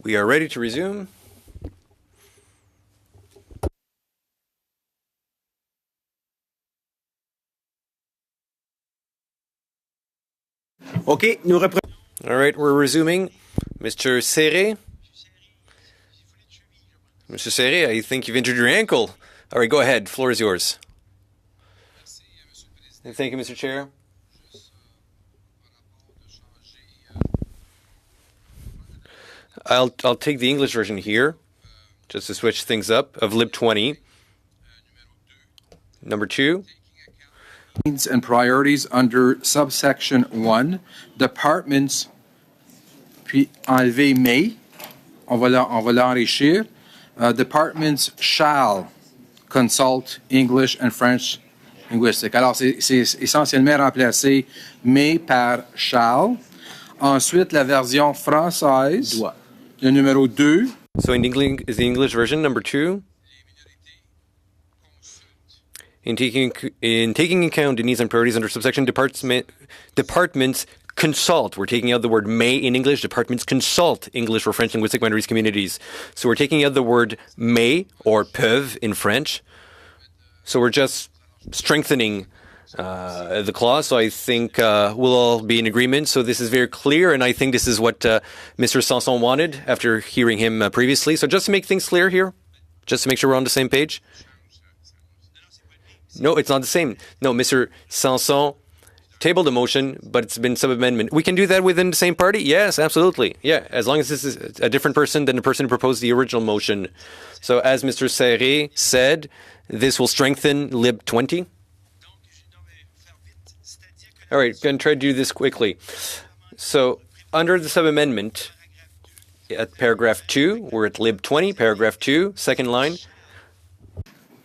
We are ready to resume. OK, nous reprenons. All right, we're resuming. Mr. Serré? Mr. Serré, I think you've injured your ankle. All right, go ahead. Floor is yours. Thank you, Mr. Chair. I'll take the English version here, just to switch things up, of Lib 20. Number 2. Needs and priorities under subsection 1. Departments, puis enlever may. On va l'enrichir. Departments shall consult English and French linguistic. Alors, c'est essentiellement remplacer may par shall. Ensuite, la version française, le numéro 2. So in English is the English version, number 2. In taking account the needs and priorities under subsection departments consult. We're taking out the word may in English. Departments consult English for French linguistic minorities communities. So we're taking out the word may or peuvent in French. So we're just strengthening the clause. So I think we'll all be in agreement. So this is very clear, and I think this is what Mr. Sanson wanted after hearing him previously. So just to make things clear here, just to make sure we're on the same page. No, it's not the same. No, Mr. Sanson tabled a motion, but it's been sub-amendment. We can do that within the same party? Yes, absolutely. Yeah, as long as this is a different person than the person who proposed the original motion. So as Mr. Serré said, this will strengthen Lib 20. All right, going to try to do this quickly. So under the sub-amendment, at paragraph 2, we're at Lib 20, paragraph 2, second line.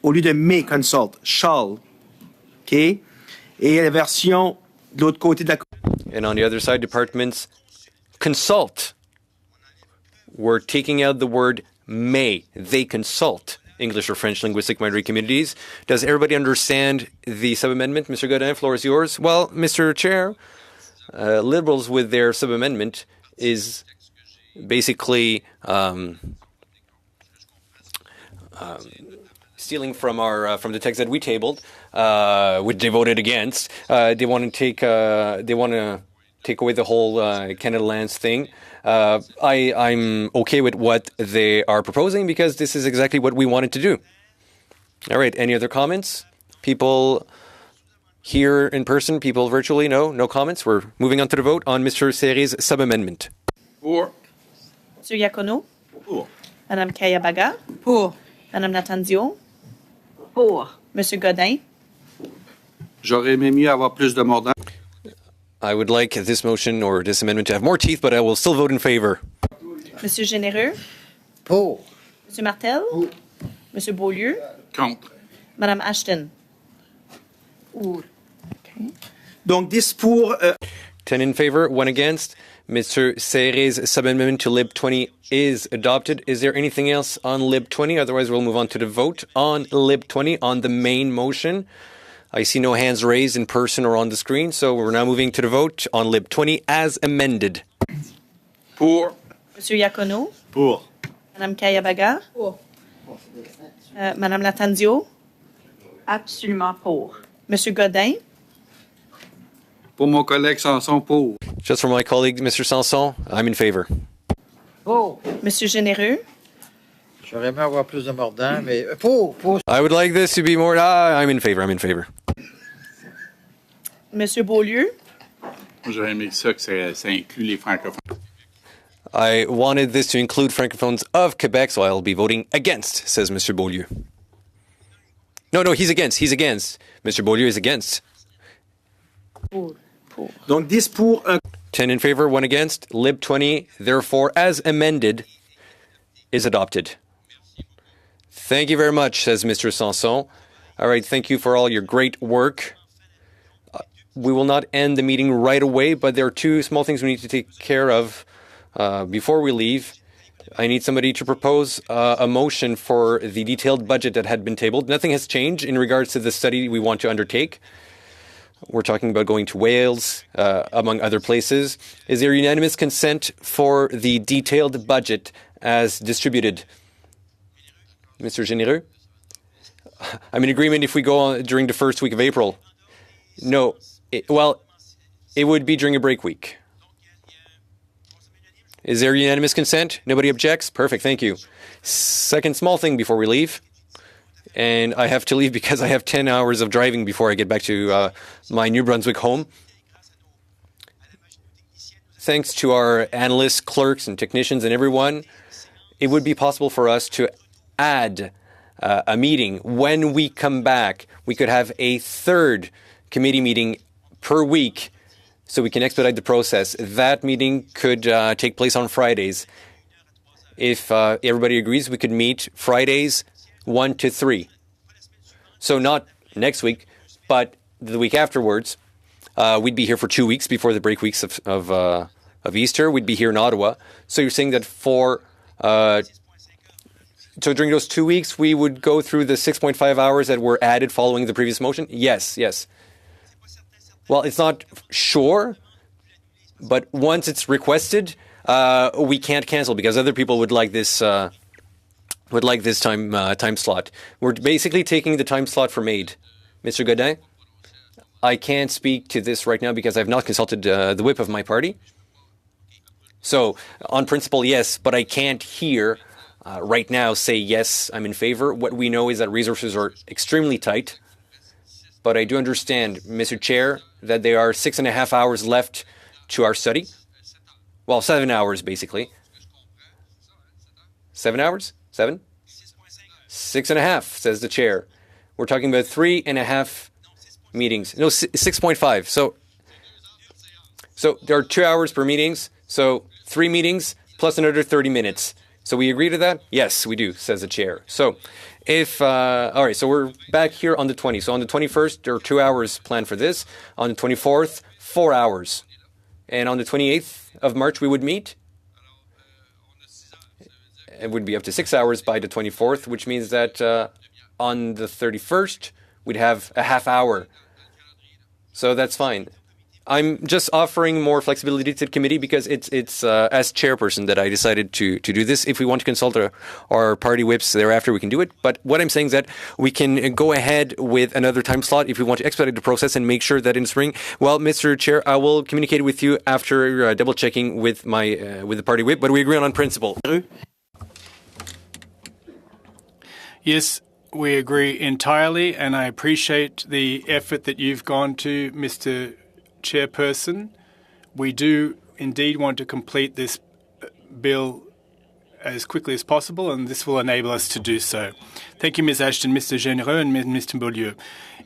Au lieu de may consult, shall. OK? Et la version de l'autre côté de la... And on the other side, departments consult. We're taking out the word may. They consult English or French linguistic minority communities. Does everybody understand the sub-amendment? Mr. Godin, floor is yours. Well, Mr. Chair, Liberals with their sub-amendment is basically stealing from the text that we tabled, which they voted against. They want to take away the whole Canada Lands thing. I'm okay with what they are proposing because this is exactly what we wanted to do. All right. Any other comments? People here in person, people virtually? No comments. We're moving on to the vote on Mr. Serré's sub-amendment. Pour. Monsieur Iacono? Pour. Madame Kayabaga? Pour. Madame Latanzio? Pour. Monsieur Godin? J'aurais aimé mieux avoir plus de mordant. I would like this motion or this amendment to have more teeth, but I will still vote in favor. Monsieur Généreux? Pour. Monsieur Martel? Pour. Monsieur Beaulieu? Contre. Madame Ashton? Pour. Donc, 10 pour... 10 in favor, 1 against. Mr. Serré's sub-amendment to Lib 20 is adopted. Is there anything else on Lib 20? Otherwise, we'll move on to the vote on Lib 20 on the main motion. I see no hands raised in person or on the screen, so we're now moving to the vote on Lib 20 as amended. Pour. Monsieur Iacono? Pour. Madame Kayabaga? Pour. Madame Latanzio? Absolument pour. Monsieur Godin? Pour mon collègue Sanson, pour. Just for my colleague, Mr. Sanson, I'm in favor. Pour. Monsieur Généreux? J'aurais aimé avoir plus de mordant, mais pour. I would like this to be more... I'm in favor, I'm in favor. Monsieur Beaulieu? J'aurais aimé ça que ça inclut les francophones. I wanted this to include francophones of Quebec, so I'll be voting against, says Mr. Beaulieu. No, he's against. Mr. Beaulieu is against. Pour. Donc, 10 pour... 10 in favor, 1 against. Lib 20, therefore, as amended, is adopted. Thank you very much, says Mr. Sanson. All right, thank you for all your great work. We will not end the meeting right away, but there are 2 small things we need to take care of before we leave. I need somebody to propose a motion for the detailed budget that had been tabled. Nothing has changed in regards to the study we want to undertake. We're talking about going to Wales, among other places. Is there unanimous consent for the detailed budget as distributed? Mr. Généreux? I'm in agreement if we go on during the first week of April. No, it would be during a break week. Is there unanimous consent? Nobody objects? Perfect, thank you. Second small thing before we leave. And I have to leave because I have 10 hours of driving before I get back to my New Brunswick home. Thanks to our analysts, clerks, and technicians and everyone, it would be possible for us to add a meeting. When we come back, we could have a 3rd committee meeting per week so we can expedite the process. That meeting could take place on Fridays. If everybody agrees, we could meet Fridays 1 to 3. So not next week, but the week afterwards. We'd be here for 2 weeks before the break weeks of Easter. We'd be here in Ottawa. So you're saying that so during those 2 weeks, we would go through the 6.5 hours that were added following the previous motion? Yes. Well, it's not sure, but once it's requested, we can't cancel because other people would like this time slot. We're basically taking the time slot from aid. Mr. Godin, I can't speak to this right now because I've not consulted the whip of my party. So, on principle, yes, but I can't here right now say, yes, I'm in favor. What we know is that resources are extremely tight. but I do understand, Mr. Chair, that there are 6.5 hours left to our study. Well, 7 hours, basically. 7 hours? 7? 6.5, says the chair. We're talking about 3.5 meetings. No, 6.5. So there are 2 hours per meetings. So 3 meetings plus another 30 minutes. So we agree to that? Yes, we do, says the chair. So all right, so we're back here on the 20th. So on the 21st, there are 2 hours planned for this. On the 24th, 4 hours. And on the 28th of March, we would meet. It would be up to 6 hours by the 24th, which means that on the 31st, we'd have a half hour. So that's fine. I'm just offering more flexibility to the committee because it's as chairperson that I decided to do this. If we want to consult our party whips thereafter, we can do it. But what I'm saying is that we can go ahead with another time slot if we want to expedite the process and make sure that in spring. Well, Mr. Chair, I will communicate with you after double checking with with the party whip, but we agree on principle. Yes, we agree entirely, and I appreciate the effort that you've gone to, Mr. Chairperson. We do indeed want to complete this bill as quickly as possible, and this will enable us to do so. Thank you, Ms. Ashton, Mr. Généreux, and Mr. Beaulieu.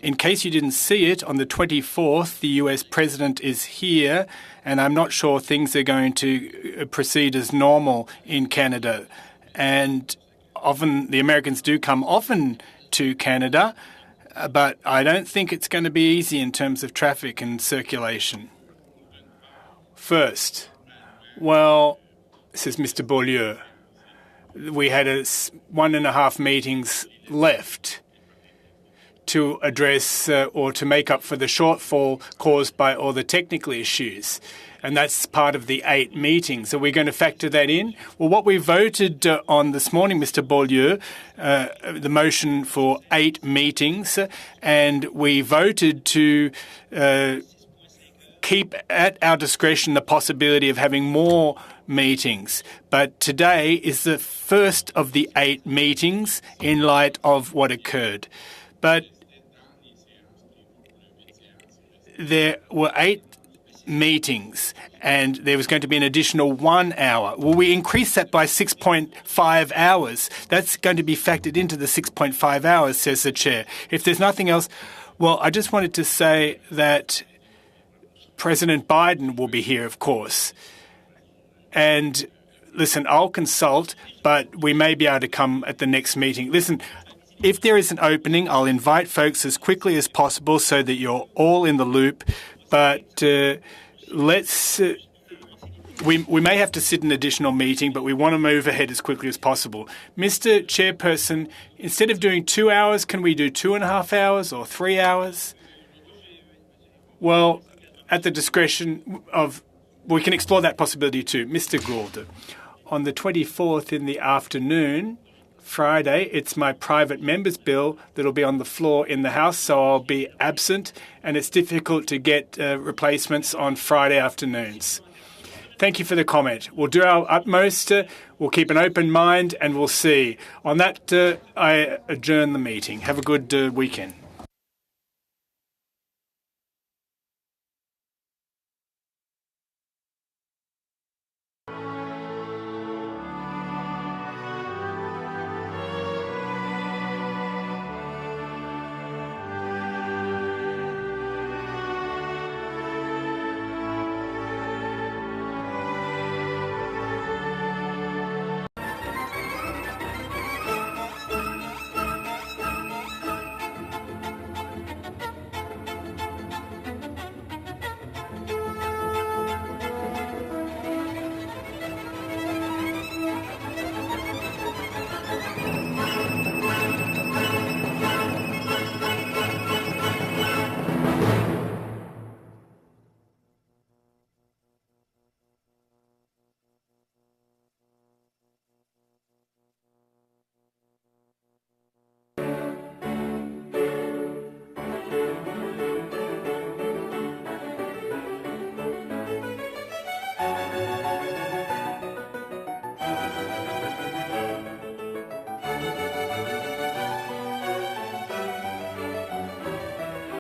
In case you didn't see it, on the 24th, the US President is here, and I'm not sure things are going to proceed as normal in Canada. And often, the Americans do come often to Canada, but I don't think it's going to be easy in terms of traffic and circulation. First, well, says Mr. Beaulieu, we had 1.5 meetings left to address or to make up for the shortfall caused by all the technical issues. And that's part of the 8 meetings. Are we going to factor that in? Well, what we voted on this morning, Mr. Beaulieu, the motion for 8 meetings, and we voted to keep at our discretion the possibility of having more meetings. But today is the first of the 8 meetings in light of what occurred. But there were 8 meetings, and there was going to be an additional 1 hour. Well, we increased that by 6.5 hours. That's going to be factored into the 6.5 hours, says the chair. If there's nothing else, well, I just wanted to say that President Biden will be here, of course. And listen, I'll consult, but we may be able to come at the next meeting. Listen, if there is an opening, I'll invite folks as quickly as possible so that you're all in the loop. But we may have to sit an additional meeting, but we want to move ahead as quickly as possible. Mr. Chairperson, instead of doing 2 hours, can we do 2.5 hours or 3 hours? Well, at the discretion of, we can explore that possibility too. Mr. Gould, on the 24th in the afternoon, Friday, it's my private member's bill that will be on the floor in the House, so I'll be absent, and it's difficult to get replacements on Friday afternoons. Thank you for the comment. We'll do our utmost. We'll keep an open mind, and we'll see. On that, I adjourn the meeting. Have a good weekend.